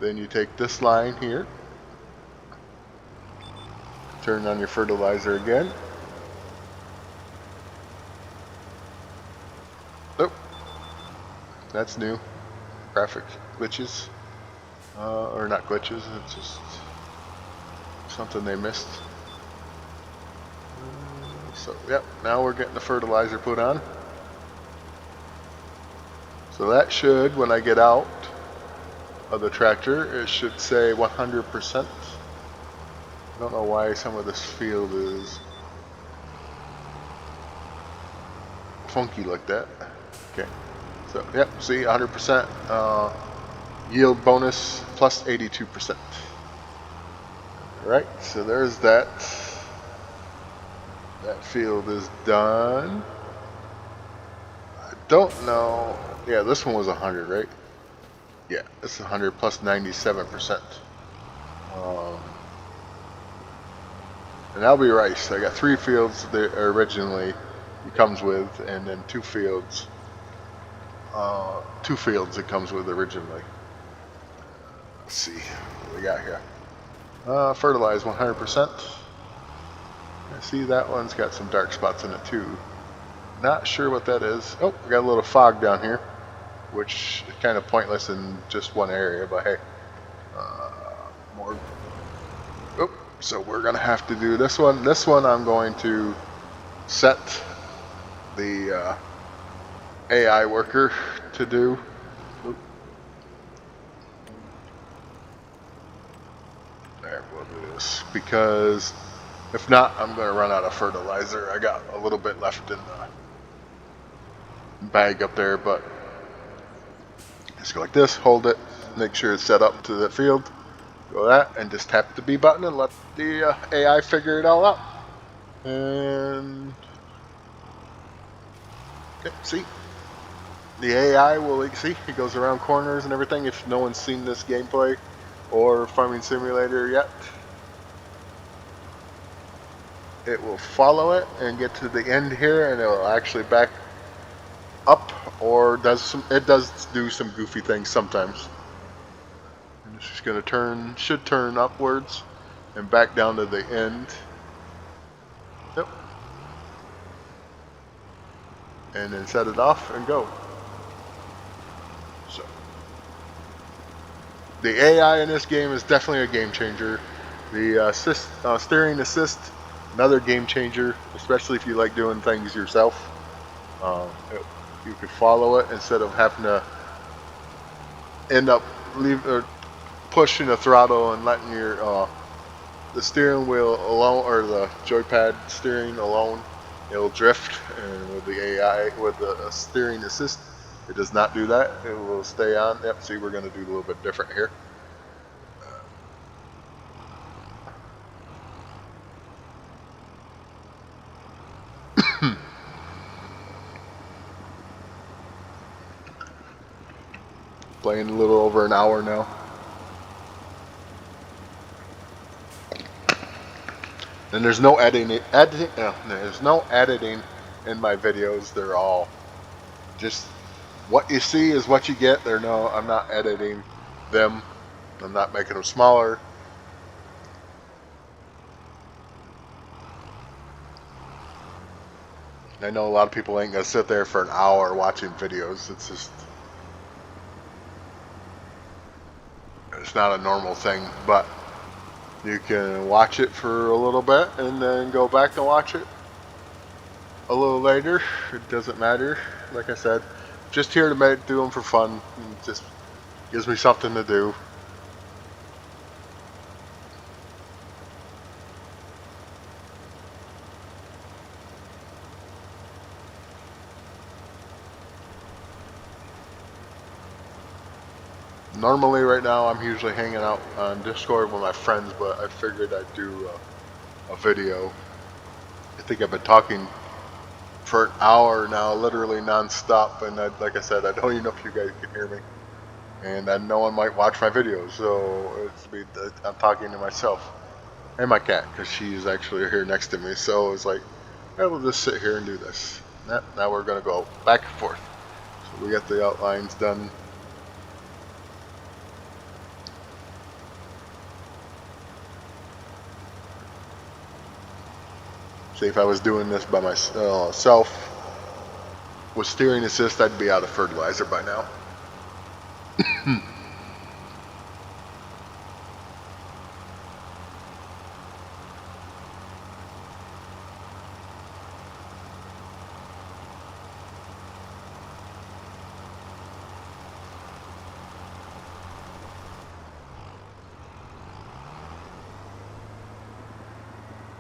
Then you take this line here, turn on your fertilizer again. Nope, that's new. Graphic glitches, or not glitches, it's just something they missed. So, yep, now we're getting the fertilizer put on. So that should, when I get out of the tractor, it should say 100%. I don't know why some of this field is funky like that. Okay, so yep, see 100%, yield bonus plus 82%. Alright, so there's that. That field is done. I don't know. Yeah, this one was 100, right? Yeah, it's 100 plus 97%. And that'll be rice. I got 3 fields that originally it comes with, and then 2 fields. 2 fields it comes with originally. Let's see what we got here. Fertilize 100%. I see that one's got some dark spots in it too. Not sure what that is. Oh, we got a little fog down here, which is kind of pointless in just one area, but hey. More. Oh, so we're gonna have to do this one. This one I'm going to set the AI worker to do. Oop. There, we'll do this because if not, I'm going to run out of fertilizer. I got a little bit left in the bag up there, but just go like this, hold it, make sure it's set up to the field. Go that, and just tap the B button and let the AI figure it all out. And okay, see, the AI will see it goes around corners and everything. If no one's seen this gameplay or Farming Simulator yet, it will follow it and get to the end here, and it will actually back up, or it does do some goofy things sometimes. And it's just gonna should turn upwards and back down to the end. Yep. And then set it off and go. So the AI in this game is definitely a game changer. The steering assist, another game changer, especially if you like doing things yourself. You could follow it instead of having to end up pushing the throttle and letting your the steering wheel alone, or the joypad steering alone. It'll drift, and with the AI, with the steering assist, it does not do that. It will stay on. Yep, see, we're going to do a little bit different here. Playing a little over an hour now. And there's no editing. There's no editing in my videos. They're all just what you see is what you get. I'm not editing them. I'm not making them smaller. I know a lot of people ain't gonna sit there for an hour watching videos. It's not a normal thing, but you can watch it for a little bit and then go back and watch it a little later. It doesn't matter. Like I said, just here to do them for fun. It just gives me something to do. Normally right now I'm usually hanging out on Discord with my friends, but I figured I'd do a video I think I've been talking for an hour now, literally non-stop, and like I said, I don't even know if you guys can hear me. And no one might watch my videos, so I'm talking to myself and my cat because she's actually here next to me. So it's like, I will just sit here and do this. Now we're gonna go back and forth. So we got the outlines done. See, if I was doing this by myself with steering assist, I'd be out of fertilizer by now.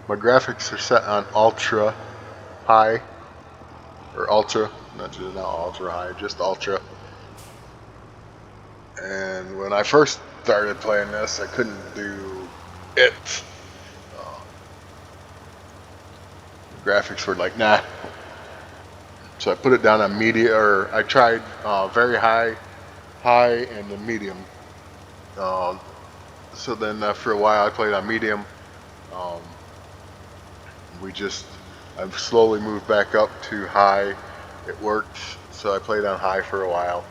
My graphics are set on ultra high, or ultra, not ultra high, just ultra. And when I first started playing this, I couldn't do it. Uh, the graphics were like, nah. So I put it down on medium, or I tried very high, and then medium. So then for a while I played on medium. Um, I've slowly moved back up to high. It worked, so I played on high for a while.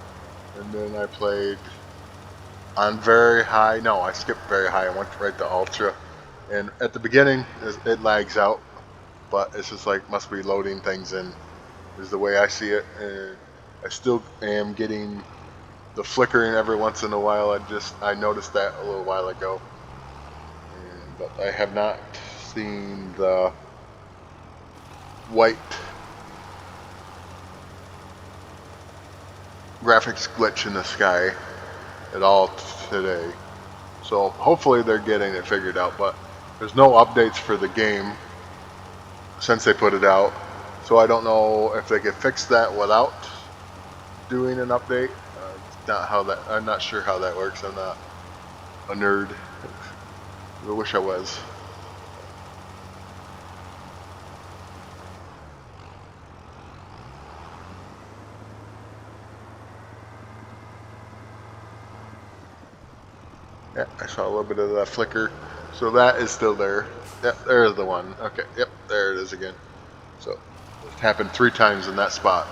And then I played on very high. No, I skipped very high. I went right to ultra. And at the beginning, it lags out, but it's just like must be loading things in, is the way I see it. And I still am getting the flickering every once in a while. I noticed that a little while ago, but I have not seen the white graphics glitch in the sky at all today. So hopefully they're getting it figured out, but there's no updates for the game since they put it out. So I don't know if they could fix that without doing an update. I'm not sure how that works. I'm not a nerd. I wish I was. Yeah, I saw a little bit of that flicker. So that is still there. Yep, there's the one. Okay, yep, there it is again. So it happened 3 times in that spot.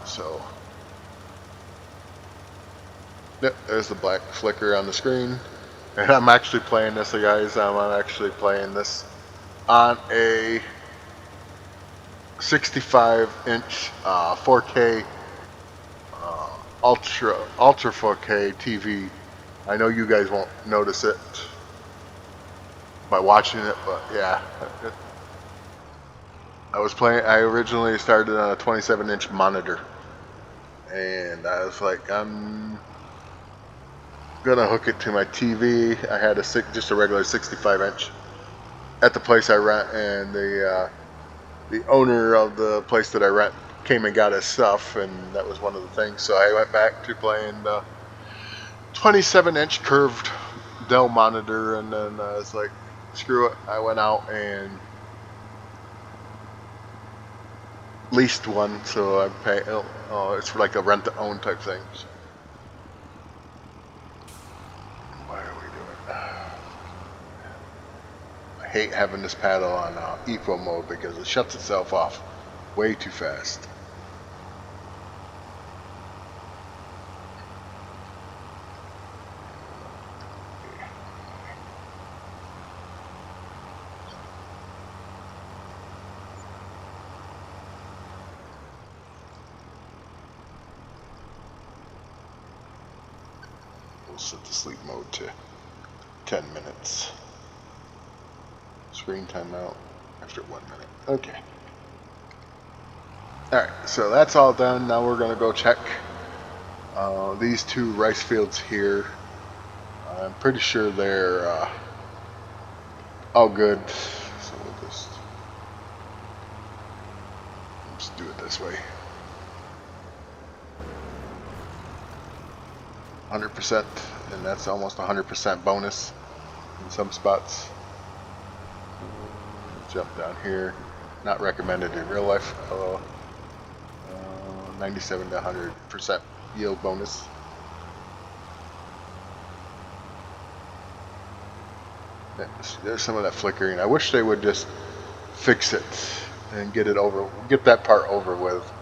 So yep, there's the black flicker on the screen. And I'm actually playing this, guys. I'm actually playing this on a 65-inch 4K ultra 4K TV. I know you guys won't notice it by watching it, but yeah. I originally started on a 27-inch monitor, and I was like, I'm gonna hook it to my TV. I had just a regular 65-inch at the place I rent, and the owner of the place that I rent came and got his stuff, and that was one of the things. So I went back to playing the 27-inch curved Dell monitor, and then I was like, screw it. I went out and leased one, so I pay. It's like a rent-to-own type thing. So. Why are we doing? I hate having this paddle on eco mode because it shuts itself off way too fast. We'll set the sleep mode to 10 minutes. Screen timeout after 1 minute. Okay. Alright, so that's all done. Now we're going to go check these 2 rice fields here. I'm pretty sure they're all good. So we'll just do it this way. 100%, and that's almost 100% bonus in some spots. Jump down here. Not recommended in real life. 97 to 100% yield bonus. There's some of that flickering. I wish they would just fix it and get that part over with.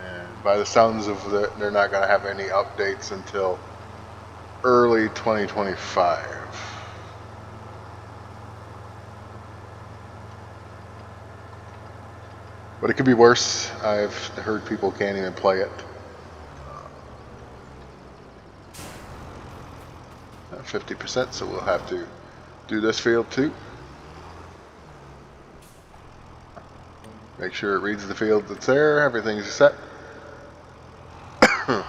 And by the sounds of it, they're not going to have any updates until early 2025. But it could be worse. I've heard people can't even play it. 50%, so we'll have to do this field too. Make sure it reads the field that's there. Everything's set.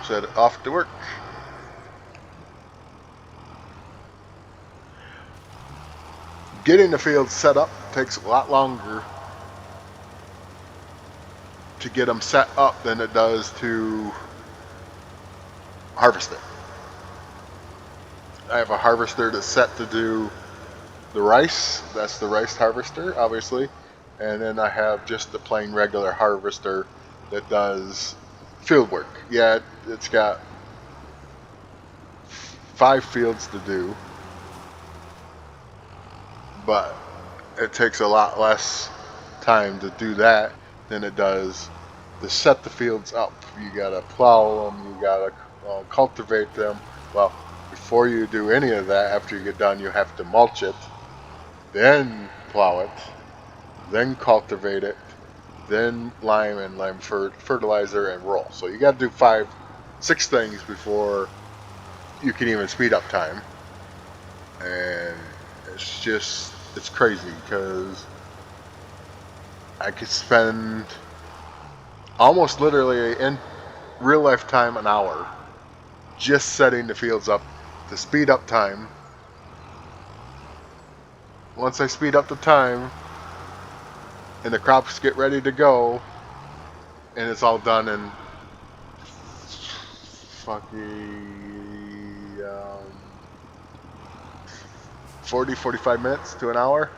Set it off to work. Getting the field set up takes a lot longer to get them set up than it does to harvest it. I have a harvester that's set to do the rice. That's the rice harvester, obviously. And then I have just the plain regular harvester that does field work. Yeah, it's got 5 fields to do, but it takes a lot less time to do that than it does to set the fields up. You gotta plow them, you gotta cultivate them. Well, before you do any of that, after you get done, you have to mulch it, then plow it, then cultivate it, then lime fertilizer and roll. So you gotta do 6 things before you can even speed up time. And it's crazy because I could spend almost literally in real life time an hour just setting the fields up to speed up time. Once I speed up the time and the crops get ready to go, and it's all done in fucking 45 minutes to an hour.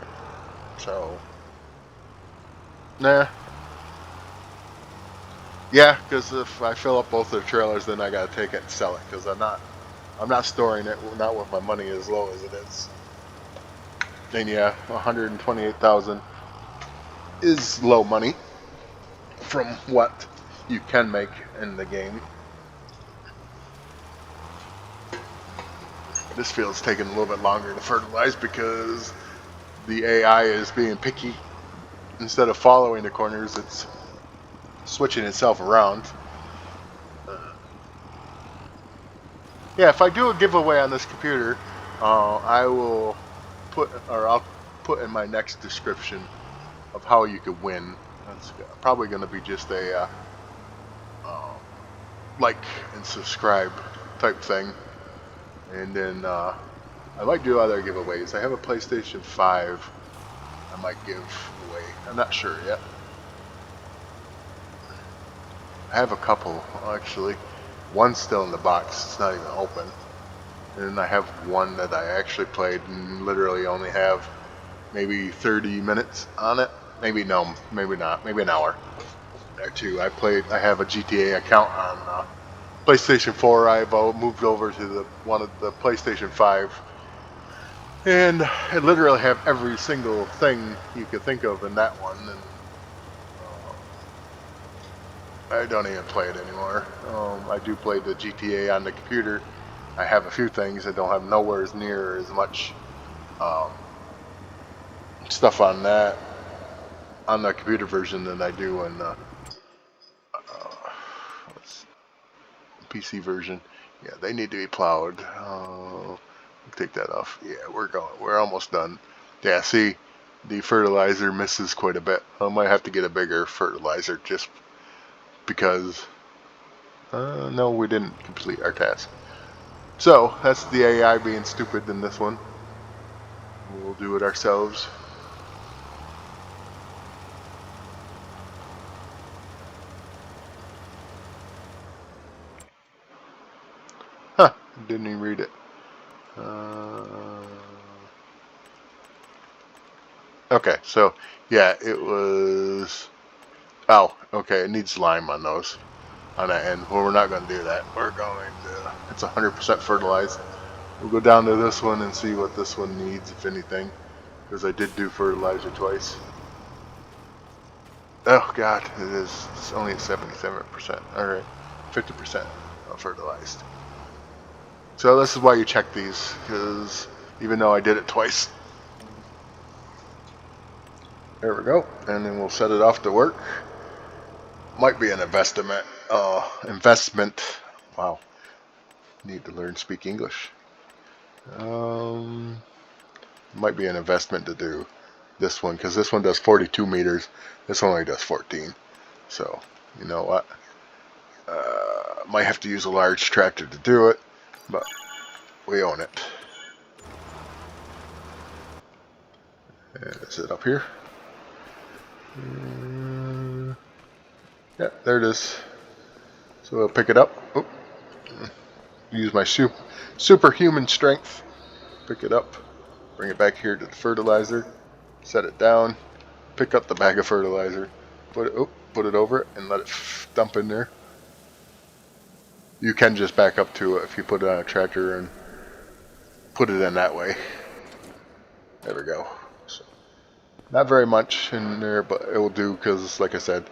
So, nah. Yeah, because if I fill up both the trailers, then I gotta take it and sell it. Because I'm not storing it. Not with my money as low as it is. And yeah, 128,000 is low money from what you can make in the game. This field's taking a little bit longer to fertilize because the AI is being picky. Instead of following the corners, it's switching itself around. Yeah, if I do a giveaway on this computer, I'll put in my next description of how you could win. That's probably going to be just a like and subscribe type thing, and then I might do other giveaways. I have a PlayStation 5 I might give away. I'm not sure yet. I have a couple actually. One's still in the box. It's not even open. And then I have one that I actually played and literally only have maybe 30 minutes on it. Maybe no, maybe not. Maybe an hour or two. I have a GTA account on PlayStation 4. I've moved over to one of the PlayStation 5. And I literally have every single thing you could think of in that one. And I don't even play it anymore. I do play the GTA on the computer. I have a few things. I don't have nowhere near as much stuff on the computer version than I do in the PC version. Yeah, they need to be plowed. Take that off. Yeah, we're almost done. Yeah, see, the fertilizer misses quite a bit. I might have to get a bigger fertilizer just because. No, we didn't complete our task. So that's the AI being stupid in this one. We'll do it ourselves. Huh, didn't even read it. Okay, so yeah, it was. Oh, okay, it needs lime on those, on that end. Well, we're not going to do that. We're going to. It's 100% fertilized. We'll go down to this one and see what this one needs, if anything, because I did do fertilizer twice. Oh God, it is. It's only at 77%. All right, 50% fertilized. So this is why you check these, because even though I did it twice. There we go, and then we'll set it off to work. Might be an investment. Investment. Wow, need to learn to speak English. Um, Might be an investment to do this one because this one does 42 meters. This one only does 14. So you know what? Might have to use a large tractor to do it, but we own it. And is it up here? Yeah, there it is. So we'll pick it up. Oop. Use my superhuman strength. Pick it up. Bring it back here to the fertilizer. Set it down. Pick up the bag of fertilizer. Put it over it and let it dump in there. You can just back up to it if you put it on a tractor and put it in that way. There we go. So, not very much in there, but it will do because, like I said,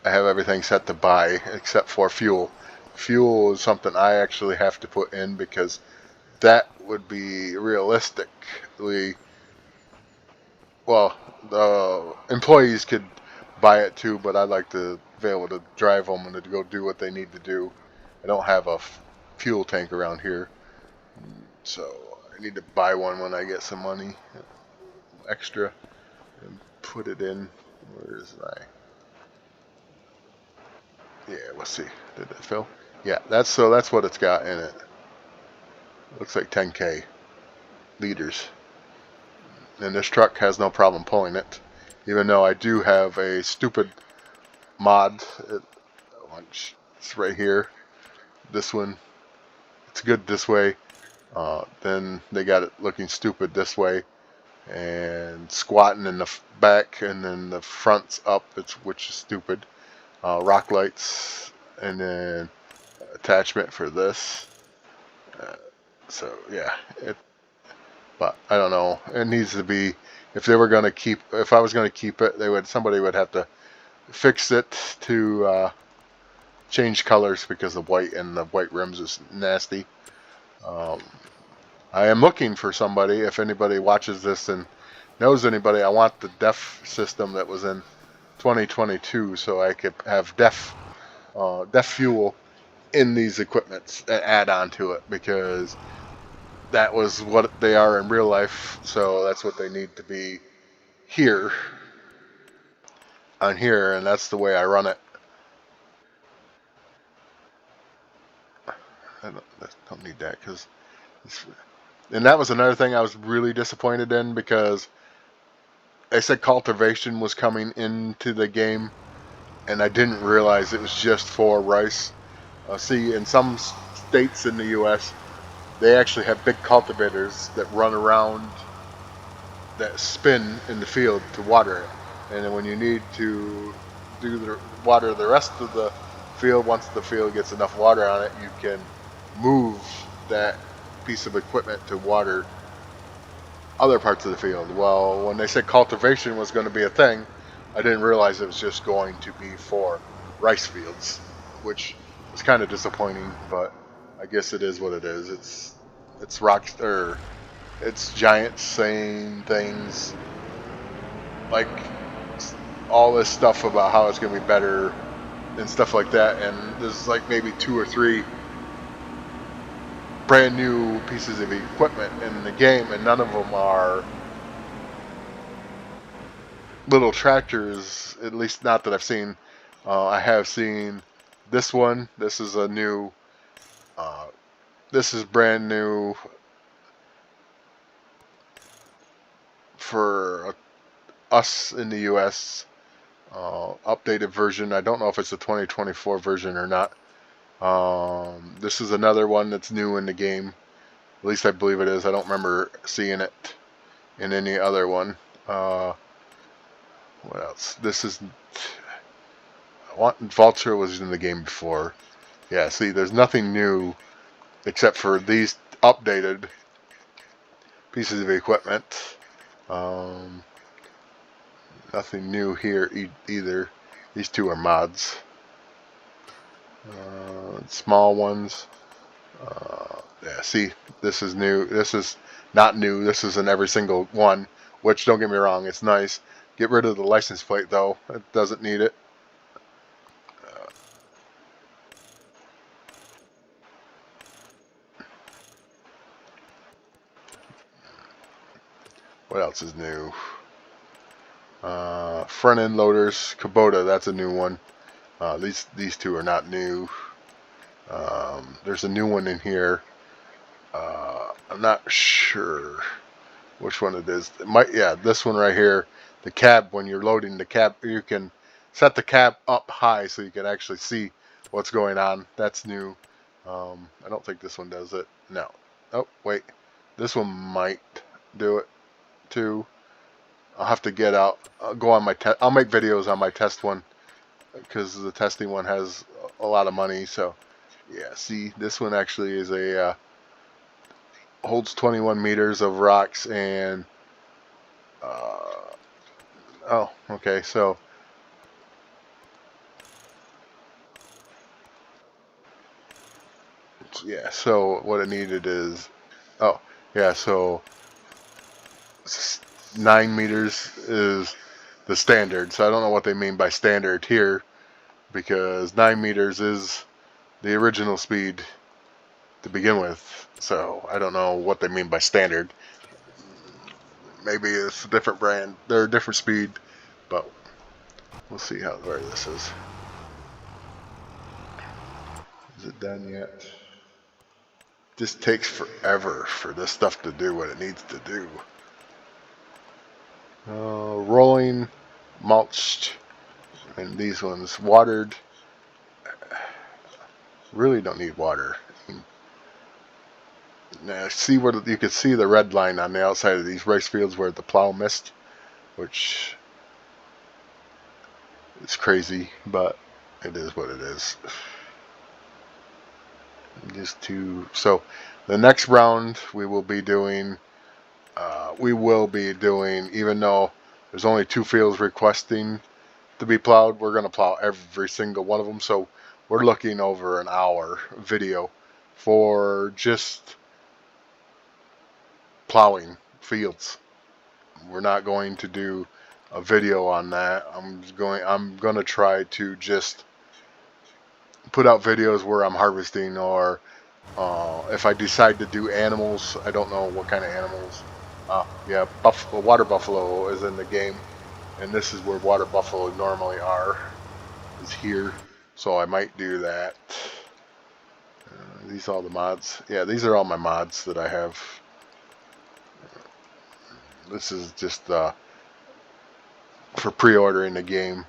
I have everything set to buy except for fuel. Fuel is something I actually have to put in because that would be realistically, well, the employees could buy it too, but I'd like to be able to drive them and to go do what they need to do. I don't have a fuel tank around here, so I need to buy one when I get some money extra and put it in. Where is my? Yeah, let's see. Did it fill? Yeah, that's what it's got in it. Looks like 10K liters. And this truck has no problem pulling it, even though I do have a stupid mod. It's right here. This one, it's good this way. Then they got it looking stupid this way, and squatting in the back, and then the front's up, which is stupid. Rock lights, and then attachment for this. Uh, so yeah, but I don't know. It needs to be. If I was gonna keep it, somebody would have to fix it to change colors because the white and the white rims is nasty. Um, I am looking for somebody. If anybody watches this and knows anybody, I want the DEF system that was in 2022, so I could have DEF fuel in these equipments and add on to it because that was what they are in real life. So that's what they need to be here on here, and that's the way I run it. I don't need that because, and that was another thing I was really disappointed in because they said cultivation was coming into the game, and I didn't realize it was just for rice. See, in some states in the U.S., they actually have big cultivators that run around that spin in the field to water it. And then when you need to water the rest of the field, once the field gets enough water on it, you can move that piece of equipment to water other parts of the field. Well, when they said cultivation was going to be a thing, I didn't realize it was just going to be for rice fields, which was kind of disappointing. But I guess it is what it is. It's rocks or it's giants saying things like all this stuff about how it's going to be better and stuff like that. And there's like maybe two or three brand new pieces of equipment in the game, and none of them are little tractors, at least not that I've seen. I have seen this one. This is a new. This is brand new for us in the U.S. Updated version. I don't know if it's a 2024 version or not. This is another one that's new in the game. At least I believe it is. I don't remember seeing it in any other one. Uh, what else? This is Vulture was in the game before. Yeah, see, there's nothing new except for these updated pieces of equipment. Um, Nothing new here either. These two are mods. Small ones. Yeah, see, this is new. This is not new. This is in every single one, which, don't get me wrong, it's nice. Get rid of the license plate, though. It doesn't need it. What else is new? Front end loaders. Kubota, that's a new one. These two are not new. There's a new one in here. I'm not sure which one it is. It might, yeah, this one right here. The cab, when you're loading the cab, you can set the cab up high so you can actually see what's going on. That's new. I don't think this one does it. No. Oh, wait. This one might do it too. I'll have to get out. I'll go on my test. I'll make videos on my test one because the testing one has a lot of money. So, yeah. See, this one actually is a holds 21 meters of rocks and oh, okay. So yeah. So what it needed is oh yeah. So 9 meters is the standard. So I don't know what they mean by standard here because 9 meters is the original speed to begin with. So I don't know what they mean by standard. Maybe it's a different brand. They're a different speed, but we'll see how where this is. Is it done yet? Just takes forever for this stuff to do what it needs to do. Rolling, mulched, and these ones watered. Really don't need water. Now, see what you can see the red line on the outside of these rice fields where the plow missed, which is crazy, but it is what it is. Just to so, the next round we will be doing. Even though there's only 2 fields requesting to be plowed, we're going to plow every single one of them. So we're looking over an hour video for just plowing fields. We're not going to do a video on that. I'm going to try to just put out videos where I'm harvesting or if I decide to do animals. I don't know what kind of animals. Yeah, water buffalo is in the game, and this is where water buffalo normally are, is here. So I might do that. These are all the mods. Yeah, these are all my mods that I have. This is just for pre-ordering the game.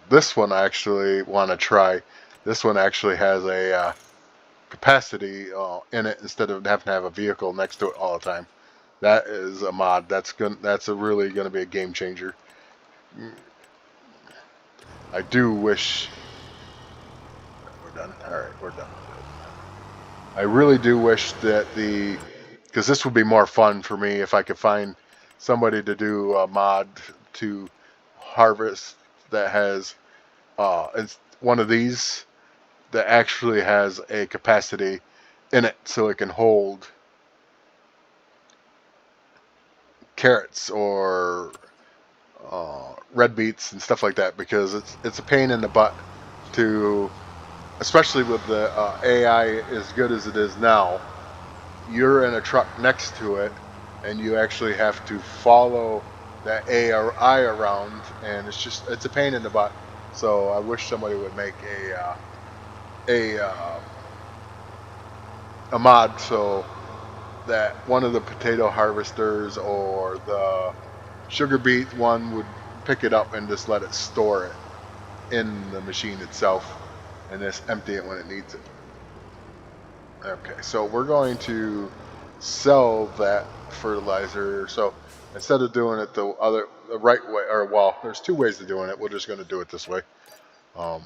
This one I actually want to try. This one actually has a capacity in it instead of having to have a vehicle next to it all the time. That is a mod. That's really going to be a game changer. I do wish we're done. All right, we're done. I really do wish that because this would be more fun for me if I could find somebody to do a mod to harvest that has it's one of these that actually has a capacity in it so it can hold carrots or red beets and stuff like that, because it's a pain in the butt to, especially with the AI as good as it is now. You're in a truck next to it and you actually have to follow that AI around, and it's a pain in the butt. So I wish somebody would make a mod so that one of the potato harvesters or the sugar beet one would pick it up and just let it store it in the machine itself and just empty it when it needs it. Okay, so we're going to sell that fertilizer. So Instead of doing it the right way, or well, there's two ways of doing it. We're just going to do it this way. Um,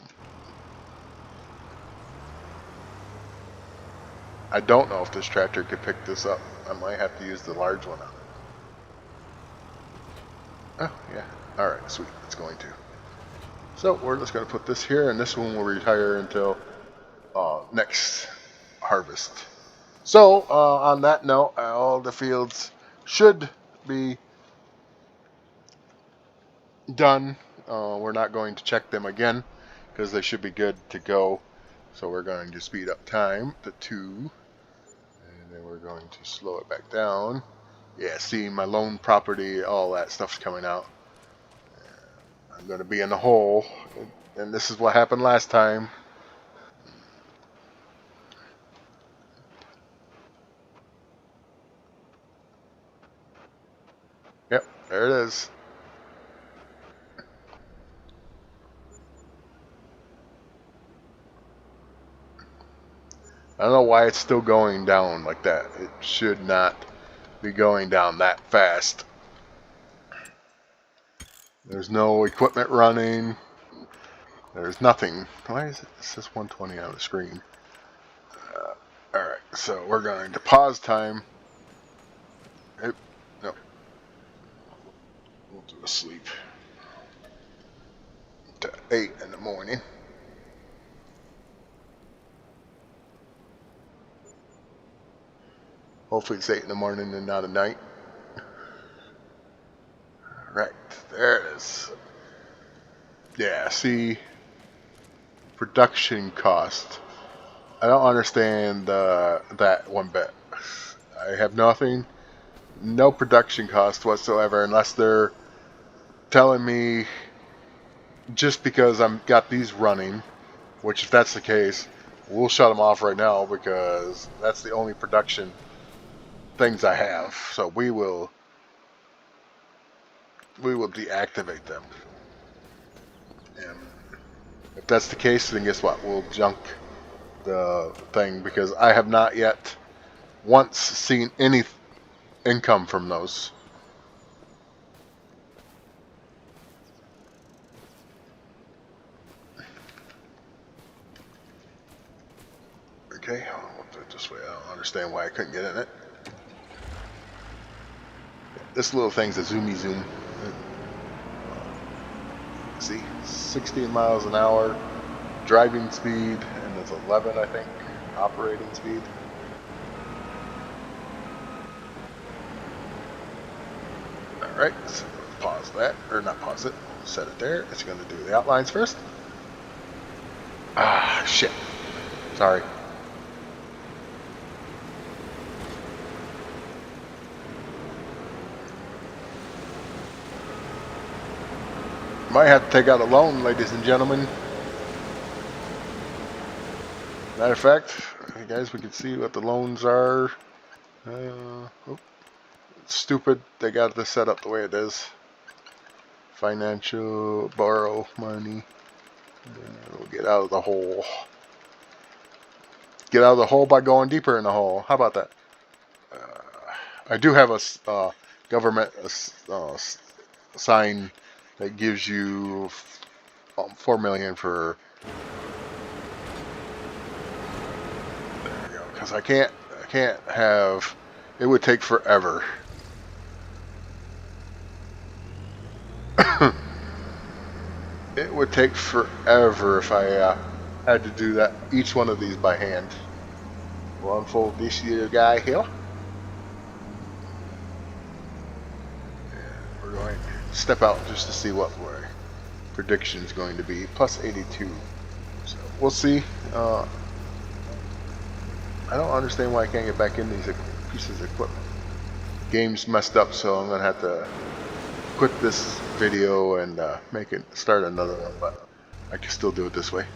I don't know if this tractor could pick this up. I might have to use the large one on it. Oh, yeah. Alright, sweet. It's going to. So we're just going to put this here, and this one will retire until next harvest. So, on that note, all the fields should be done. We're not going to check them again because they should be good to go. So we're going to speed up time to 2, and then we're going to slow it back down. Yeah, see, my loan property, all that stuff's coming out. I'm going to be in the hole, and this is what happened last time. Yep, there it is. I don't know why it's still going down like that. It should not be going down that fast. There's no equipment running. There's nothing. Why is it? It says 120 on the screen. Alright, so we're going to pause time. Oop, no. We'll do a sleep to 8 in the morning. Hopefully it's 8 in the morning and not at night. Right, there it is. Yeah, see, production cost. I don't understand that one bit. I have nothing, no production cost whatsoever, unless they're telling me just because I'm got these running, which if that's the case, we'll shut them off right now because that's the only production things I have. So we will deactivate them. And if that's the case, then guess what? We'll junk the thing because I have not yet once seen any income from those. Okay, I'll do it this way. I don't understand why I couldn't get in it. This little thing's a zoomy zoom. See, 16 miles an hour driving speed, and it's 11, I think, operating speed. Alright, so pause that, or not pause it, set it there. It's going to do the outlines first. Ah, shit. Sorry. Might have to take out a loan, ladies and gentlemen. Matter of fact, hey guys, we can see what the loans are. Stupid, they got this set up the way it is. Financial, borrow money. We'll get out of the hole. Get out of the hole by going deeper in the hole. How about that? I do have a government sign that gives you $4 million for. There you go. Because I can't have. It would take forever. It would take forever if I had to do that, each one of these by hand. We'll unfold this here guy here. And we're going to step out just to see what my prediction is going to be. Plus 82. So we'll see. I don't understand why I can't get back in these pieces of equipment. Game's messed up, so I'm going to have to quit this video and start another one, but I can still do it this way.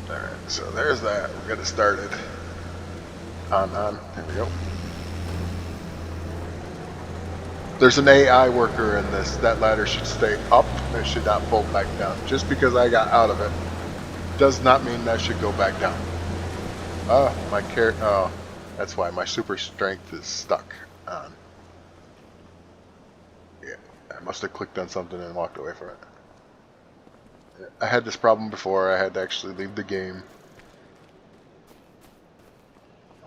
Alright, so there's that. We'll get it started. On. There we go. There's an AI worker in this. That ladder should stay up. It should not fold back down. Just because I got out of it does not mean I should go back down. That's why my super strength is stuck on. Yeah, I must have clicked on something and walked away from it. I had this problem before. I had to actually leave the game.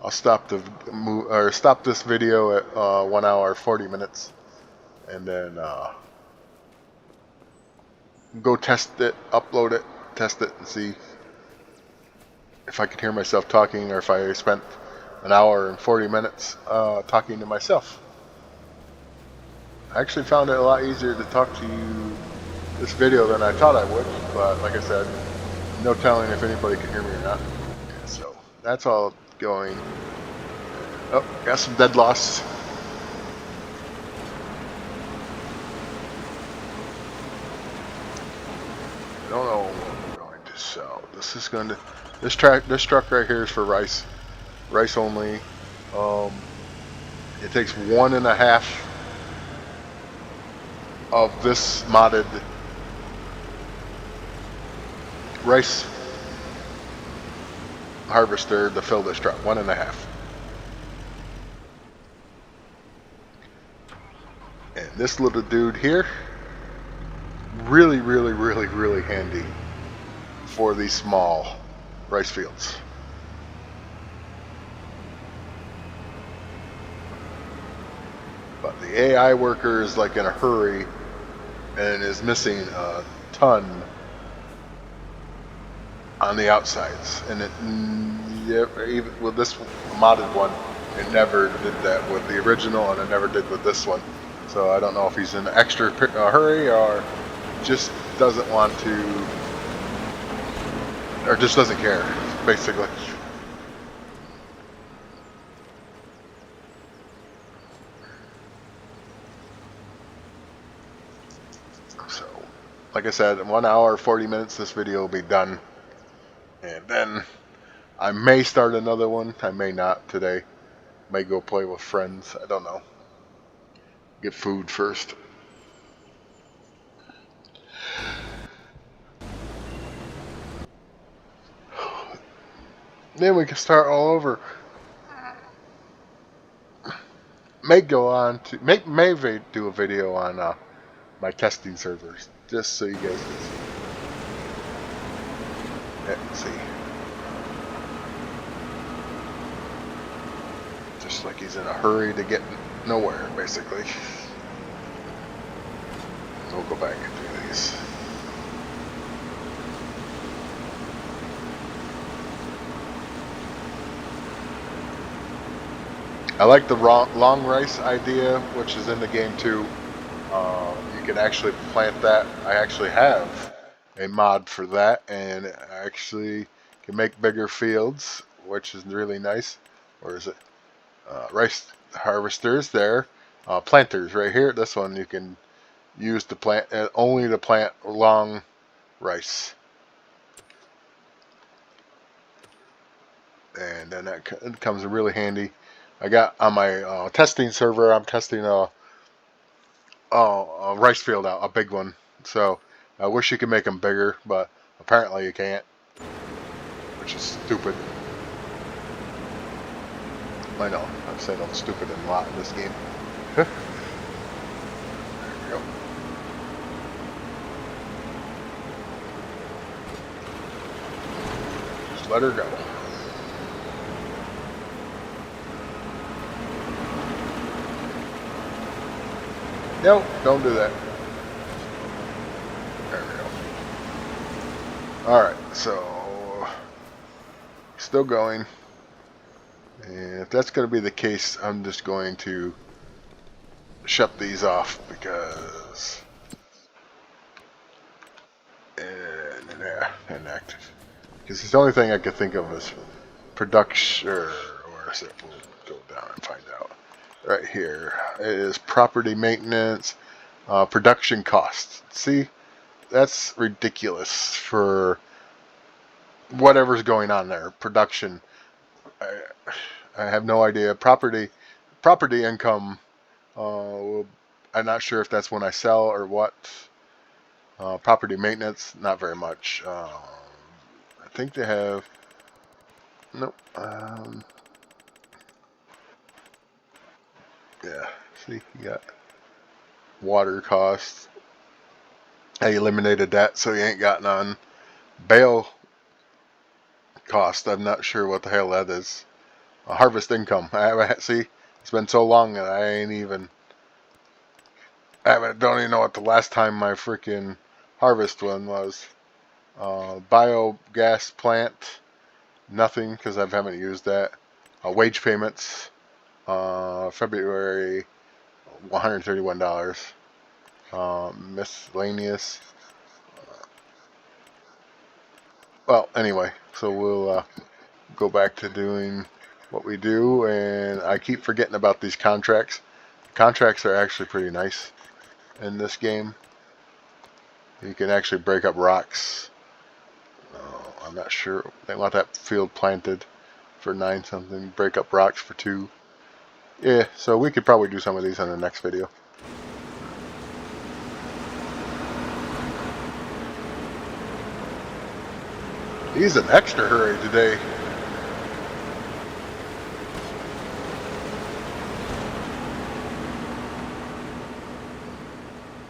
I'll stop this video at 1 hour 40 minutes, and then go test it, upload it, test it, and see if I could hear myself talking, or if I spent an hour and 40 minutes talking to myself. I actually found it a lot easier to talk to you this video than I thought I would, but like I said, no telling if anybody can hear me or not. So that's all going. Oh, got some dead loss. I don't know what I'm going to sell. This truck right here is for rice only. It takes 1.5 of this modded rice harvester to fill this truck. 1.5. And this little dude here, really handy for these small rice fields. But the AI worker is like in a hurry and is missing a ton on the outsides. And even with this modded one, it never did that with the original, and it never did with this one. So I don't know if he's in an extra hurry or just doesn't want to, or just doesn't care, basically. So, like I said, in 1 hour 40 minutes this video will be done, and then I may start another one. I may not today. May go play with friends. I don't know. Get food first. Then we can start all over. May go on to may do a video on my testing servers, just so you guys can see. Let's see. Just like he's in a hurry to get nowhere, basically. We'll go back and do these. I like the long rice idea, which is in the game too. You can actually plant that. I actually have a mod for that, and I actually can make bigger fields, which is really nice. Where is it? Rice harvesters there. Planters right here. This one you can use to plant only to plant long rice, and then that comes really handy. I got on my testing server. I'm testing a rice field out, a big one. So I wish you could make them bigger, but apparently you can't, which is stupid. I know, I've said I'm stupid a lot in this game. There we go. Just let her go. No, don't do that. There we go. Alright, so still going. And if that's going to be the case, I'm just going to shut these off because inactive. Because it's the only thing I could think of is production. Where is it? We'll go down and find out. Right here it is property maintenance, production costs. See, that's ridiculous for whatever's going on there. Production. I have no idea. Property income. I'm not sure if that's when I sell or what. Property maintenance, not very much. think they have. Nope. Yeah. See, you got water costs. I eliminated that, so you ain't got none. Bale cost. I'm not sure what the hell that is. Harvest income. See, it's been so long that don't even know what the last time my freaking harvest one was. Biogas plant, nothing because I haven't used that. Wage payments, February, $131. Miscellaneous. Well, anyway, so we'll go back to doing what we do, and I keep forgetting about these contracts. Contracts are actually pretty nice in this game. You can actually break up rocks. I'm not sure. They want that field planted for 9 something. Break up rocks for 2. Yeah, so we could probably do some of these in the next video. He's in extra hurry today.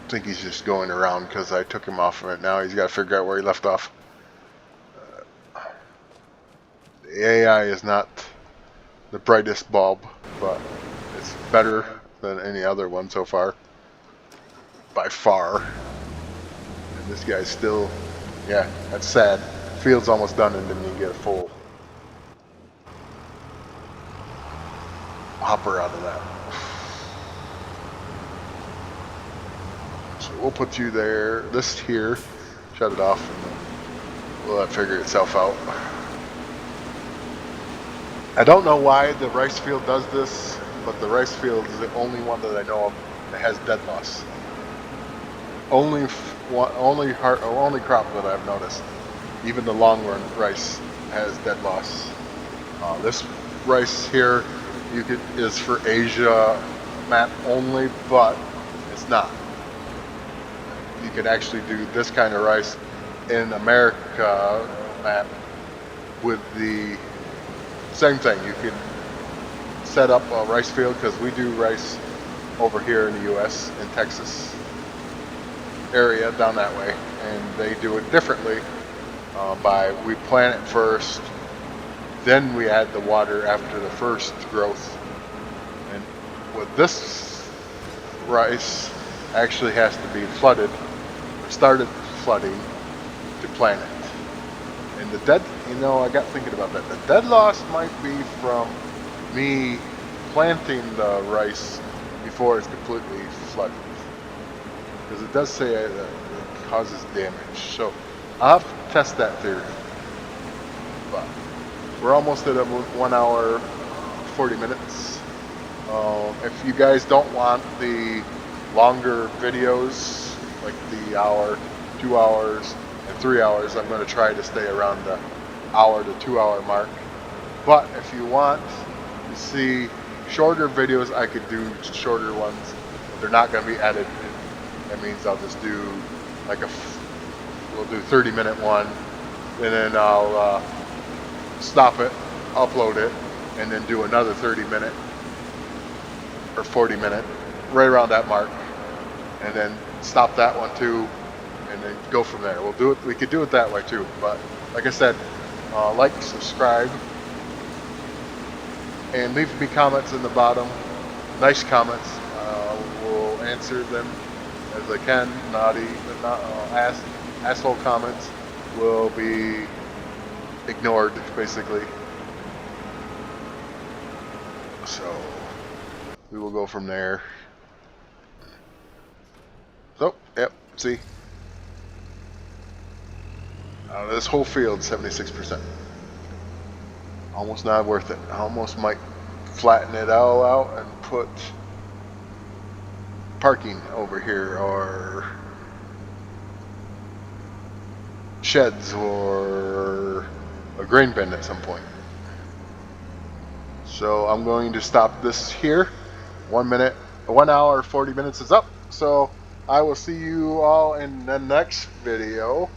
I think he's just going around because I took him off of it. Now he's got to figure out where he left off. The AI is not the brightest bulb, but it's better than any other one so far. By far. And this guy's still, yeah, that's sad. Field's almost done and then you get a full hopper out of that. So we'll put you there, this here, shut it off, and then we'll let it figure itself out. I don't know why the rice field does this, but the rice field is the only one that I know of that has dead loss. Only crop that I've noticed. Even the long run rice has dead loss. This rice here is for Asia map only, but it's not. You can actually do this kind of rice in America map with the same thing. You can set up a rice field because we do rice over here in the US, in Texas area down that way, and they do it differently. We plant it first, then we add the water after the first growth. And with this rice, actually has to be flooded, or started flooding to plant it. And the dead, I got thinking about that. The dead loss might be from me planting the rice before it's completely flooded, because it does say that it causes damage. So I'll have to test that theory. But we're almost at 1 hour 40 minutes. If you guys don't want the longer videos, like the hour, 2 hours, and 3 hours, I'm going to try to stay around the hour to 2 hour mark. But if you want to see shorter videos, I could do shorter ones. They're not going to be edited. That means I'll just do like we'll do 30-minute one, and then I'll stop it, upload it, and then do another 30-minute or 40-minute, right around that mark, and then stop that one too, and then go from there. We'll do it. We could do it that way too. But like I said, like, subscribe, and leave me comments in the bottom. Nice comments. We'll answer them as I can. Asshole comments will be ignored, basically. So we will go from there. So, yep, see? This whole field, 76%. Almost not worth it. I almost might flatten it all out and put parking over here, or sheds, or a grain bin at some point. So I'm going to stop this here. 1 hour 40 minutes is up. So I will see you all in the next video.